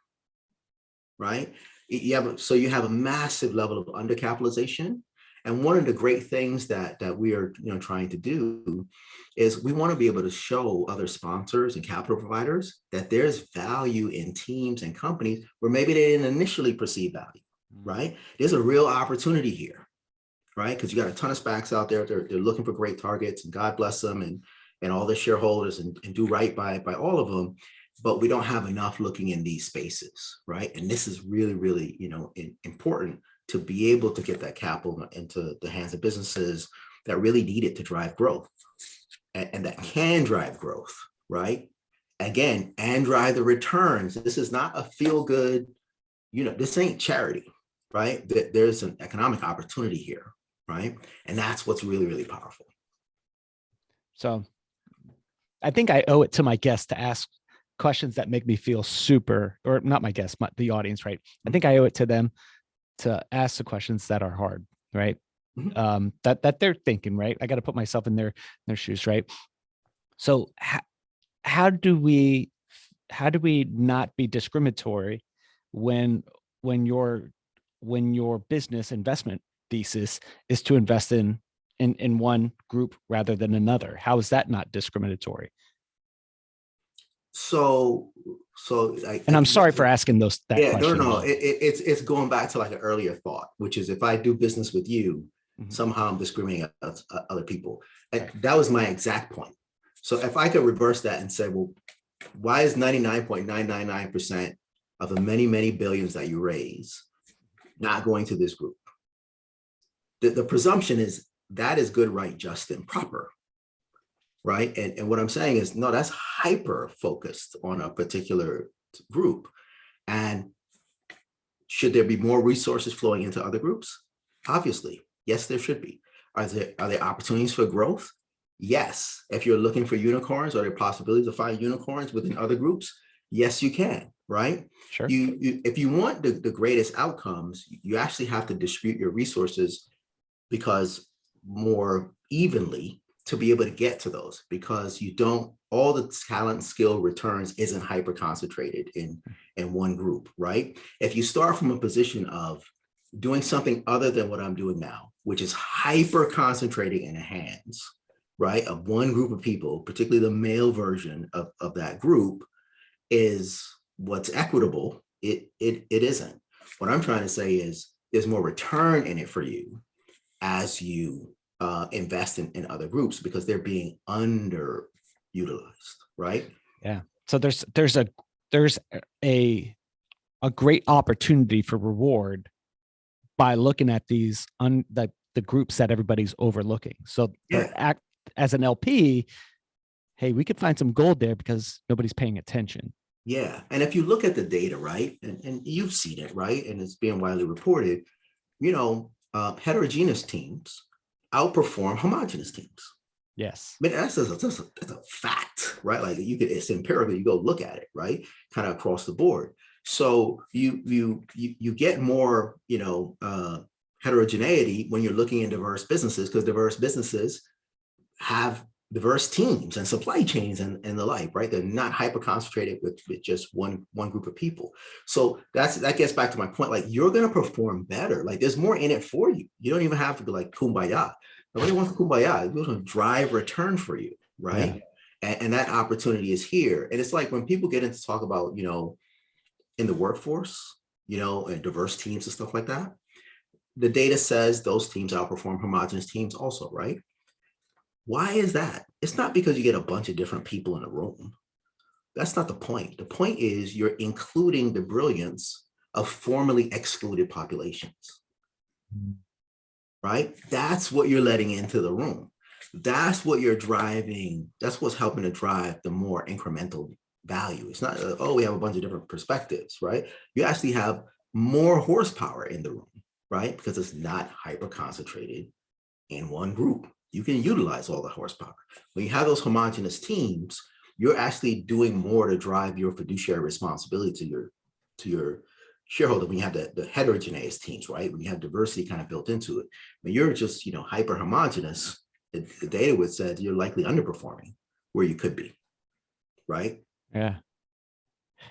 right? You have a massive level of undercapitalization. And one of the great things that we are trying to do is we want to be able to show other sponsors and capital providers that there's value in teams and companies where maybe they didn't initially perceive value, right? There's a real opportunity here, right? Because you got a ton of SPACs out there. They're looking for great targets, and God bless them, and all the shareholders, and do right by all of them. But we don't have enough looking in these spaces, right? And this is really, really, important to be able to get that capital into the hands of businesses that really need it to drive growth, and that can drive growth, right? Again, and drive the returns. This is not a feel good, this ain't charity, right? There's an economic opportunity here, right? And that's what's really, really powerful. So I think I owe it to my guests to ask questions that make me feel super, or not my guests, but the audience, right? I think I owe it to them to ask the questions that are hard, right? Mm-hmm. That they're thinking, right? I got to put myself in their shoes, right? So how do we not be discriminatory when when your when your business investment thesis is to invest in one group rather than another? How is that not discriminatory? So, And I'm sorry for asking that yeah, no, question. no, it's going back to like an earlier thought, which is if I do business with you, Mhm. somehow I'm discriminating against other people. And Right. that was my exact point. So if I could reverse that and say, well, why is 99.999% of the many, many billions that you raise not going to this group? The presumption is that is good, right, just, and proper, right? And what I'm saying is, no, that's hyper focused on a particular group. And should there be more resources flowing into other groups? Obviously, yes, there should be. Are there opportunities for growth? Yes. If you're looking for unicorns, are there possibilities to find unicorns within other groups? Yes, you can, right? Sure. If you want the greatest outcomes, you actually have to distribute your resources because more evenly to be able to get to those, because you don't, all the talent, skill returns isn't hyper concentrated in one group, right? If you start from a position of doing something other than what I'm doing now, which is hyper concentrating in the hands, right, of one group of people, particularly the male version of that group, is what's equitable. It isn't. What I'm trying to say is there's more return in it for you as you invest in other groups because they're being underutilized, right? Yeah. So there's a great opportunity for reward by looking at these the groups that everybody's overlooking. So Yeah. act as an LP, hey, we could find some gold there because nobody's paying attention. Yeah. And if you look at the data, right, and you've seen it, right, and it's being widely reported, heterogeneous teams outperform homogeneous teams. Yes. I mean, that's a fact, right? Like it's empirical. You go look at it, right? Kind of across the board. So you get more, heterogeneity when you're looking in diverse businesses, because diverse businesses have diverse teams and supply chains and the like, right? They're not hyper concentrated with just one group of people. So that gets back to my point. Like, you're going to perform better. Like, there's more in it for you. You don't even have to be like kumbaya. Nobody wants kumbaya. It's going to drive return for you, right? Yeah. And that opportunity is here. And it's like when people get into talk about, in the workforce, and diverse teams and stuff like that, the data says those teams outperform homogenous teams also, right? Why is that? It's not because you get a bunch of different people in a room. That's not the point. The point is you're including the brilliance of formerly excluded populations, right? That's what you're letting into the room. That's what you're driving. That's what's helping to drive the more incremental value. It's not, we have a bunch of different perspectives, right? You actually have more horsepower in the room, right? Because it's not hyper concentrated in one group. You can utilize all the horsepower. When you have those homogenous teams, you're actually doing more to drive your fiduciary responsibility to your shareholder. When you have the heterogeneous teams, right? When you have diversity kind of built into it. When you're just, hyper homogenous, the data would say you're likely underperforming where you could be, right? Yeah.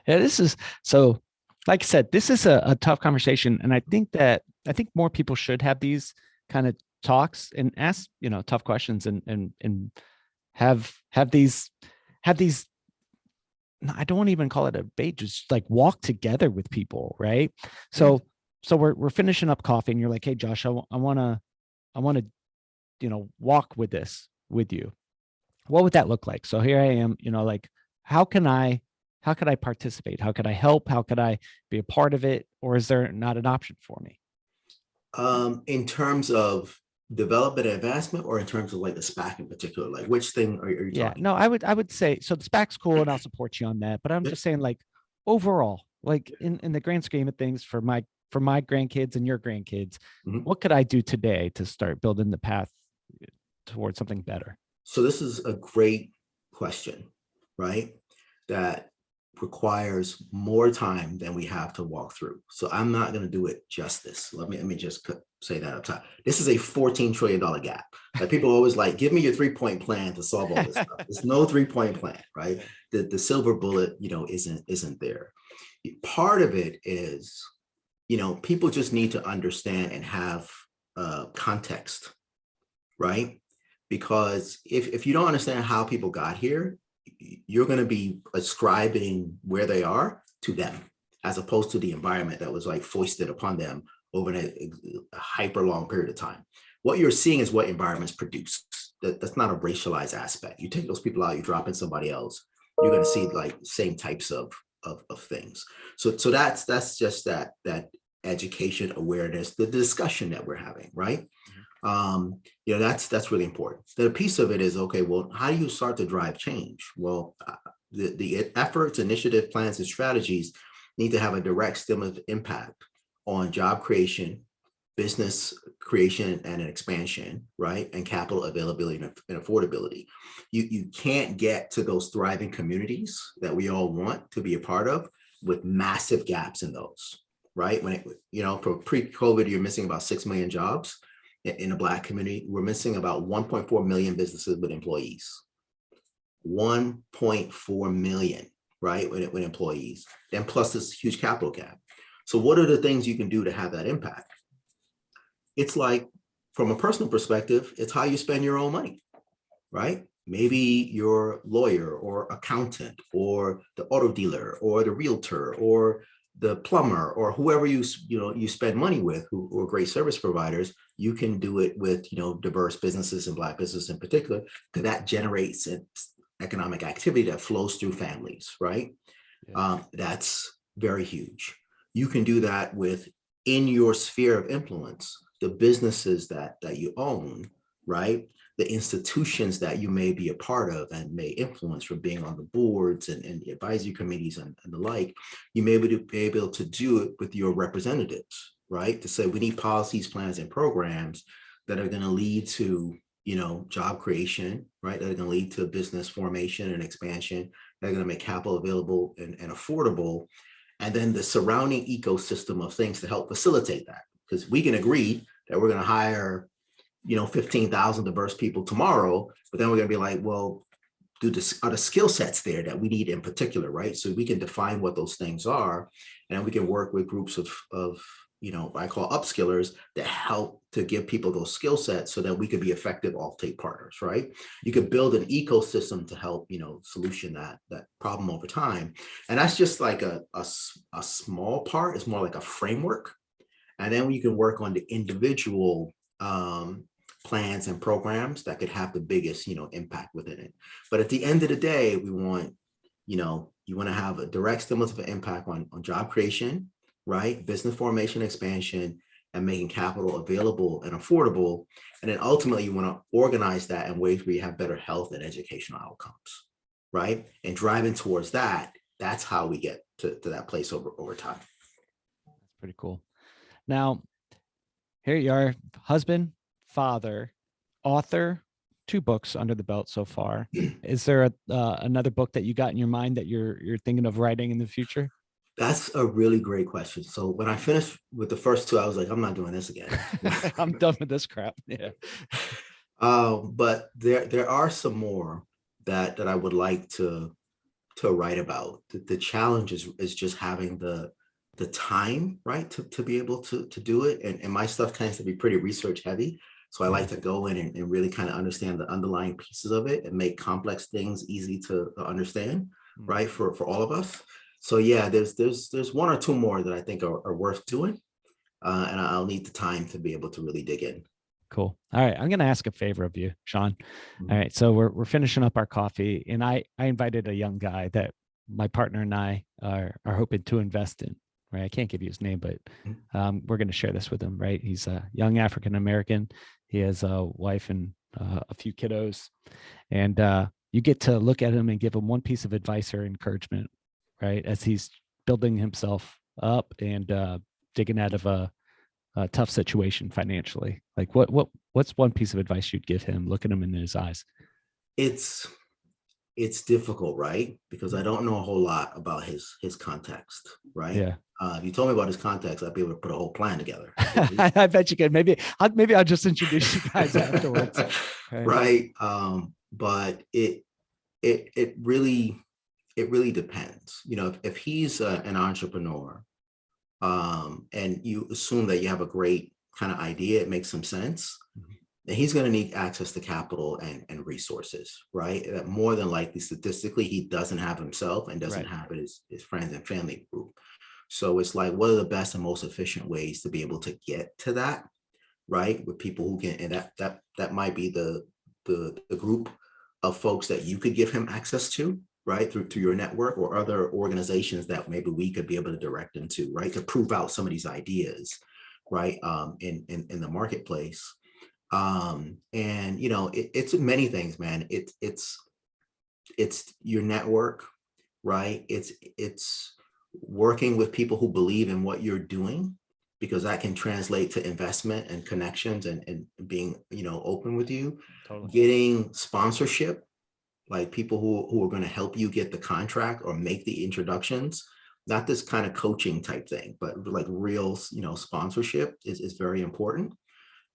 Yeah. This is so, like I said, this is a tough conversation. And I think more people should have these kind of talks and ask, tough questions and have these, I don't even call it a debate, just like walk together with people. Right. So, we're finishing up coffee and you're like, hey, Josh, I want to, walk with this with you. What would that look like? So here I am, like, how could I participate? How could I help? How could I be a part of it? Or is there not an option for me? In terms of development and advancement, or in terms of like the SPAC in particular, like which thing are you talking? No, I would say, so the SPAC's cool and I'll support you on that, but I'm just saying, like, overall, like in the grand scheme of things for my grandkids and your grandkids, what could I do today to start building the path towards something better? So this is a great question, right? That requires more time than we have to walk through. So I'm not going to do it justice. Let me just say that up top. This is a $14 trillion gap. Like people always like, give me your 3-point plan to solve all this stuff. There's no 3-point plan, right? The silver bullet, isn't there. Part of it is, people just need to understand and have context, right? Because if you don't understand how people got here, you're going to be ascribing where they are to them, as opposed to the environment that was like foisted upon them over a hyper long period of time. What you're seeing is what environments produce. That's not a racialized aspect. You take those people out, you drop in somebody else, you're going to see like same types of things. So that's just that education, awareness, the discussion that we're having, right? That's really important. The piece of it is, okay, well, how do you start to drive change? Well, the efforts, initiative, plans, and strategies need to have a direct stimulative impact on job creation, business creation and an expansion, right? And capital availability and affordability. You can't get to those thriving communities that we all want to be a part of with massive gaps in those, right? When for pre-COVID, you're missing about 6 million jobs in the Black community. We're missing about 1.4 million businesses with employees. 1.4 million, right? With employees, then plus this huge capital gap. So what are the things you can do to have that impact? It's like, from a personal perspective, it's how you spend your own money, right? Maybe your lawyer or accountant or the auto dealer or the realtor or the plumber or whoever you spend money with, who are great service providers. You can do it with diverse businesses and Black business in particular, because that generates an economic activity that flows through families, right? Yeah. That's very huge. You can do that with, in your sphere of influence, the businesses that you own, right? The institutions that you may be a part of and may influence from being on the boards and the advisory committees and the like. You may be able to do it with your representatives, right? To say we need policies, plans, and programs that are going to lead to job creation, right? That are going to lead to business formation and expansion. That are going to make capital available and affordable. And then the surrounding ecosystem of things to help facilitate that. Because we can agree that we're going to hire 15,000 diverse people tomorrow, but then we're going to be like, well, are the skill sets there that we need in particular, right? So we can define what those things are, and we can work with groups of I call upskillers that help to give people those skill sets so that we could be effective offtake partners, right? You could build an ecosystem to help, solution that problem over time. And that's just like a small part. It's more like a framework. And then you can work on the individual plans and programs that could have the biggest, impact within it. But at the end of the day, we want, you want to have a direct stimulative impact on job creation, right? Business formation, expansion, and making capital available and affordable. And then ultimately you want to organize that in ways where you have better health and educational outcomes, right? And driving towards that, that's how we get to that place over time. That's pretty cool. Now, here you are, husband, father, author, 2 books under the belt so far. Is there another book that you got in your mind that you're thinking of writing in the future? That's a really great question. So when I finished with the first 2, I was like, I'm not doing this again. I'm done with this crap. Yeah. But there are some more that I would like to write about. The challenge is just having the time, right, to be able to do it. And my stuff tends to be pretty research heavy. So I like to go in and really kind of understand the underlying pieces of it and make complex things easy to understand, right, for all of us. So yeah, there's 1 or 2 more that I think are worth doing. And I'll need the time to be able to really dig in. Cool. All right. I'm going to ask a favor of you, Shawn. All right. So we're finishing up our coffee, and I invited a young guy that my partner and I are hoping to invest in, right? I can't give you his name, but we're going to share this with him, right? He's a young African-American. He has a wife and a few kiddos, and you get to look at him and give him one piece of advice or encouragement, right? As he's building himself up and digging out of a tough situation financially. Like what's one piece of advice you'd give him, looking him in his eyes? It's it's difficult, right? Because I don't know a whole lot about his context, right? Yeah. If you told me about his context, I'd be able to put a whole plan together. I bet you could. Maybe I'll just introduce you guys afterwards. Right. Right. But it really depends. If he's an entrepreneur, and you assume that you have a great kind of idea, it makes some sense. Then he's going to need access to capital and resources, right? That more than likely, statistically, he doesn't have himself and doesn't Right. have his friends and family group. So it's like, what are the best and most efficient ways to be able to get to that, right? With people who can, and that might be the group of folks that you could give him access to, right, through your network, or other organizations that maybe we could be able to direct him to, right, to prove out some of these ideas, right, in the marketplace. And it's many things, man. It's your network, right? It's working with people who believe in what you're doing, because that can translate to investment and connections, and being, open with you. Totally. Getting sponsorship, like people who are going to help you get the contract or make the introductions, not this kind of coaching type thing, but like real, sponsorship is very important.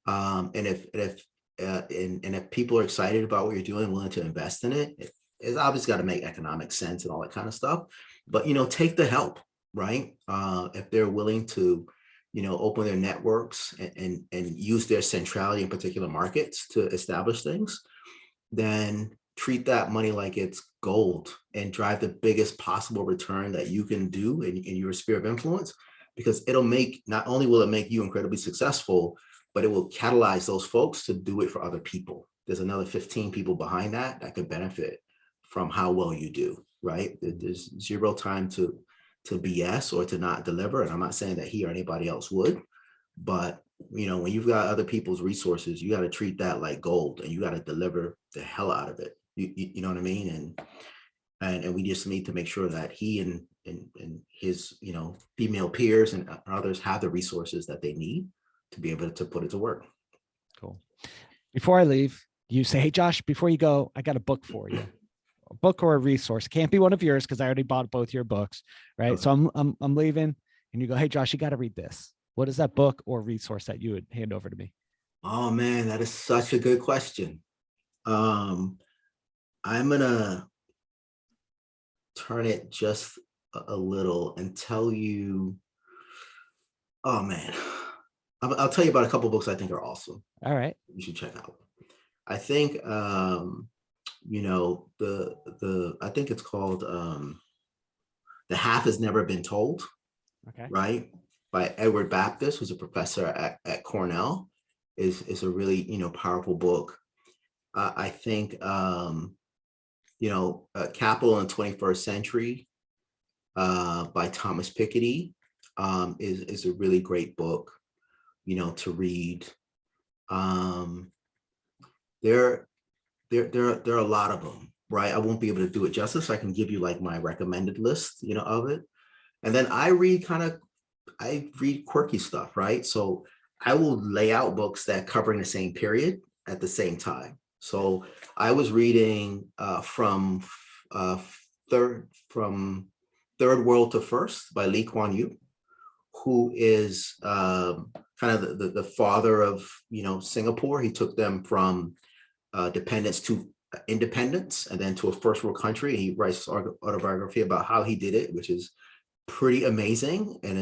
And if people are excited about what you're doing, willing to invest in it's obviously got to make economic sense and all that kind of stuff. But take the help, right? If they're willing to, open their networks and use their centrality in particular markets to establish things, then treat that money like it's gold and drive the biggest possible return that you can do in your sphere of influence, because not only will it make you incredibly successful, but it will catalyze those folks to do it for other people. There's another 15 people behind that could benefit from how well you do, right? There's zero time to BS or to not deliver. And I'm not saying that he or anybody else would, but when you've got other people's resources, you got to treat that like gold, and you got to deliver the hell out of it. You know what I mean? And we just need to make sure that he and his, female peers and others have the resources that they need to be able to put it to work. Cool. Before I leave, you say, hey, Josh, before you go, I got a book for you. A book or a resource. It can't be one of yours because I already bought both your books, right? Okay. So I'm leaving, and you go, hey, Josh, you got to read this. What is that book or resource that you would hand over to me? Oh man, that is such a good question. I'm gonna turn it just a little and tell you. Oh man, I'll tell you about a couple of books I think are awesome. All right. You should check out. I think I think it's called The Half Has Never Been Told. Okay. Right, by Edward Baptist, who's a professor at Cornell, is a really powerful book. I think Capital in the 21st Century by Thomas Piketty is a really great book, to read. There are a lot of them, right? I won't be able to do it justice. I can give you like my recommended list, of it. And then I read quirky stuff, right? So I will lay out books that cover in the same period at the same time. So I was reading from Third World to First by Lee Kuan Yew, who is kind of the father of Singapore. He took them from dependence to independence, and then to a first world country. He writes autobiography about how he did it, which is pretty amazing. And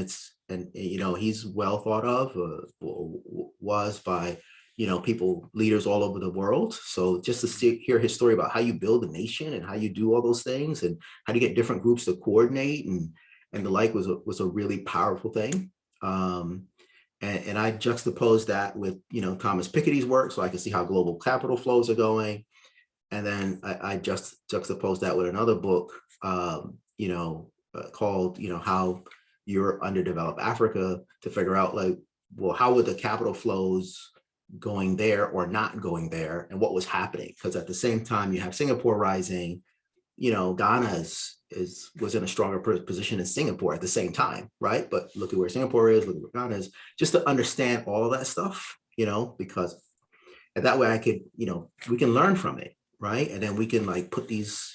he's well thought of, was by leaders all over the world. So just to hear his story about how you build a nation and how you do all those things and how to get different groups to coordinate and the like was a really powerful thing. And I juxtaposed that with Thomas Piketty's work, so I could see how global capital flows are going. And then I just juxtaposed that with another book, called How You're Underdeveloped Africa, to figure out how would the capital flows going there or not going there, and what was happening. Because at the same time you have Singapore rising, Ghana was in a stronger position in Singapore at the same time, right? But look at where Singapore is, look at where Ghana is, just to understand all that stuff, because and that way I could, we can learn from it, right? And then we can like put these,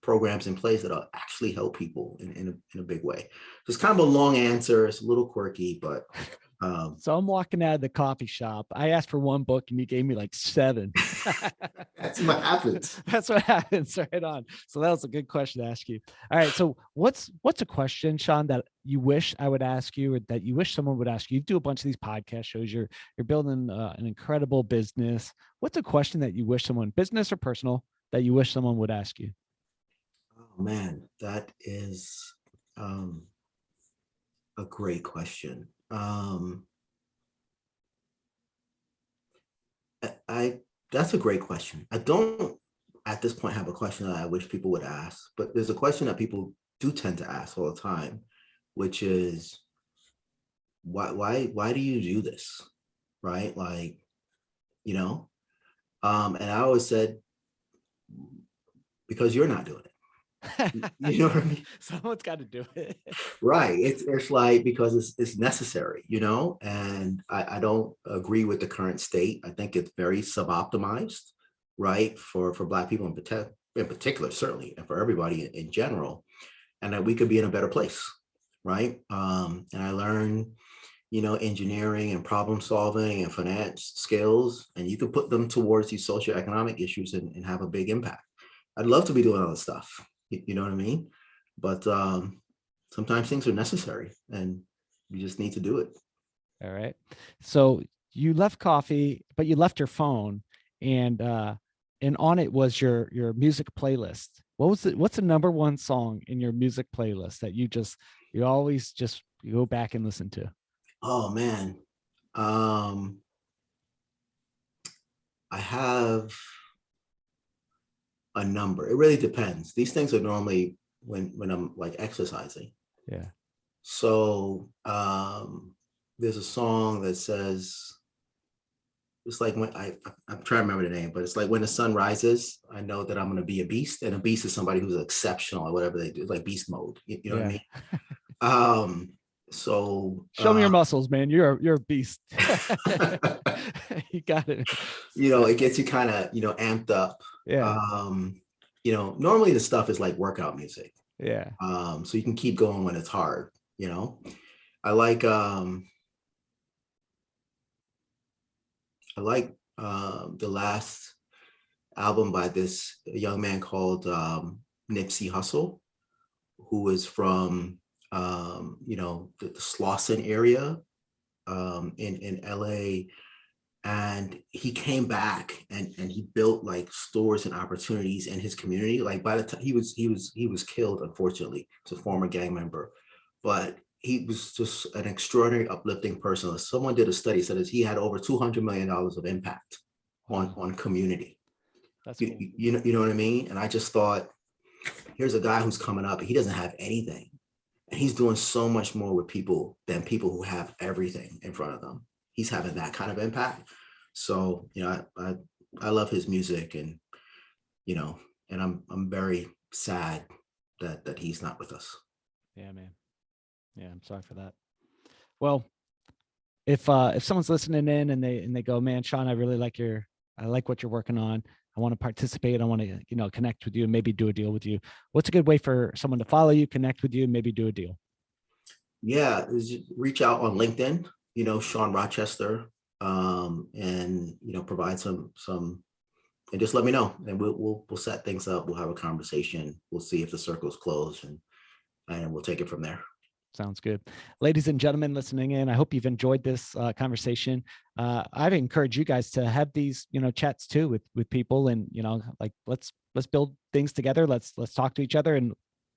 programs in place that'll actually help people in a big way. So it's kind of a long answer. It's a little quirky, but so I'm walking out of the coffee shop. I asked for one book and you gave me like 7. that's what happens. That's what happens. Right on. So that was a good question to ask you. All right. So what's a question, Shawn, that you wish I would ask you, or that you wish someone would ask you? You do a bunch of these podcast shows. You're building an incredible business. What's a question that you wish someone, business or personal, that you wish someone would ask you? Oh man, that is a great question. I that's a great question. I don't at this point have a question that I wish people would ask, but there's a question that people do tend to ask all the time, which is why do you do this? Right? Like, and I always said, because you're not doing it. You know what I mean? Someone's got to do it. Right. It's like, because it's necessary, and I don't agree with the current state. I think it's very suboptimized, right, for Black people in particular, certainly, and for everybody in general, and that we could be in a better place, right? And I learned, engineering and problem solving and finance skills, and you can put them towards these socioeconomic issues and have a big impact. I'd love to be doing other stuff, you know what I mean? But sometimes things are necessary and you just need to do it. All right. So you left coffee, but you left your phone, and on it was your music playlist. What's the number one song in your music playlist that you always just go back and listen to? Oh man. I have a number. It really depends. These things are normally when I'm like exercising. Yeah. So there's a song that says, it's like when I'm trying to remember the name, but it's like, when the sun rises, I know that I'm going to be a beast. And a beast is somebody who's exceptional or whatever they do, like beast mode. You know what I mean? So show me your muscles, man. You're a beast. You got it. It gets you kind of, amped up. Yeah. Normally the stuff is like workout music. Yeah. So you can keep going when it's hard. I like the last album by this young man called Nipsey Hussle, who is from the Slauson area in LA. And he came back and he built like stores and opportunities in his community. Like, by the time he was killed, unfortunately. He's a former gang member, but he was just an extraordinary, uplifting person. Someone did a study, said that he had over $200 million of impact on community. That's cool. You know what I mean? And I just thought, here's a guy who's coming up and he doesn't have anything. And he's doing so much more with people than people who have everything in front of them. He's having that kind of impact. So, I love his music, and, and I'm very sad that he's not with us. Yeah, man. Yeah, I'm sorry for that. Well, if someone's listening in and they go, man, Shawn, I like what you're working on. I want to participate. I want to, connect with you and maybe do a deal with you. What's a good way for someone to follow you, connect with you, and maybe do a deal? Yeah, reach out on LinkedIn, Shawn Rochester, and, provide some, and just let me know, and we'll set things up. We'll have a conversation. We'll see if the circle's closed, and we'll take it from there. Sounds good. Ladies and gentlemen listening in, I hope you've enjoyed this conversation. I'd encourage you guys to have these, chats too with people, and, like, let's build things together. Let's talk to each other. And,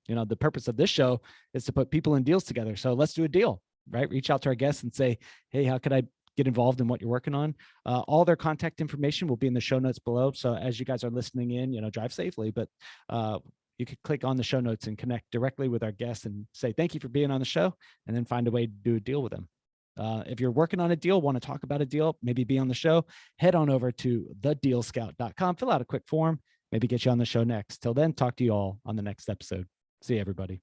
the purpose of this show is to put people in deals together. So let's do a deal, right? Reach out to our guests and say, hey, how could I get involved in what you're working on? All their contact information will be in the show notes below. So as you guys are listening in, drive safely, but you could click on the show notes and connect directly with our guests and say, thank you for being on the show, and then find a way to do a deal with them. If you're working on a deal, want to talk about a deal, maybe be on the show, head on over to thedealscout.com, fill out a quick form, maybe get you on the show next. Till then, talk to you all on the next episode. See you, everybody.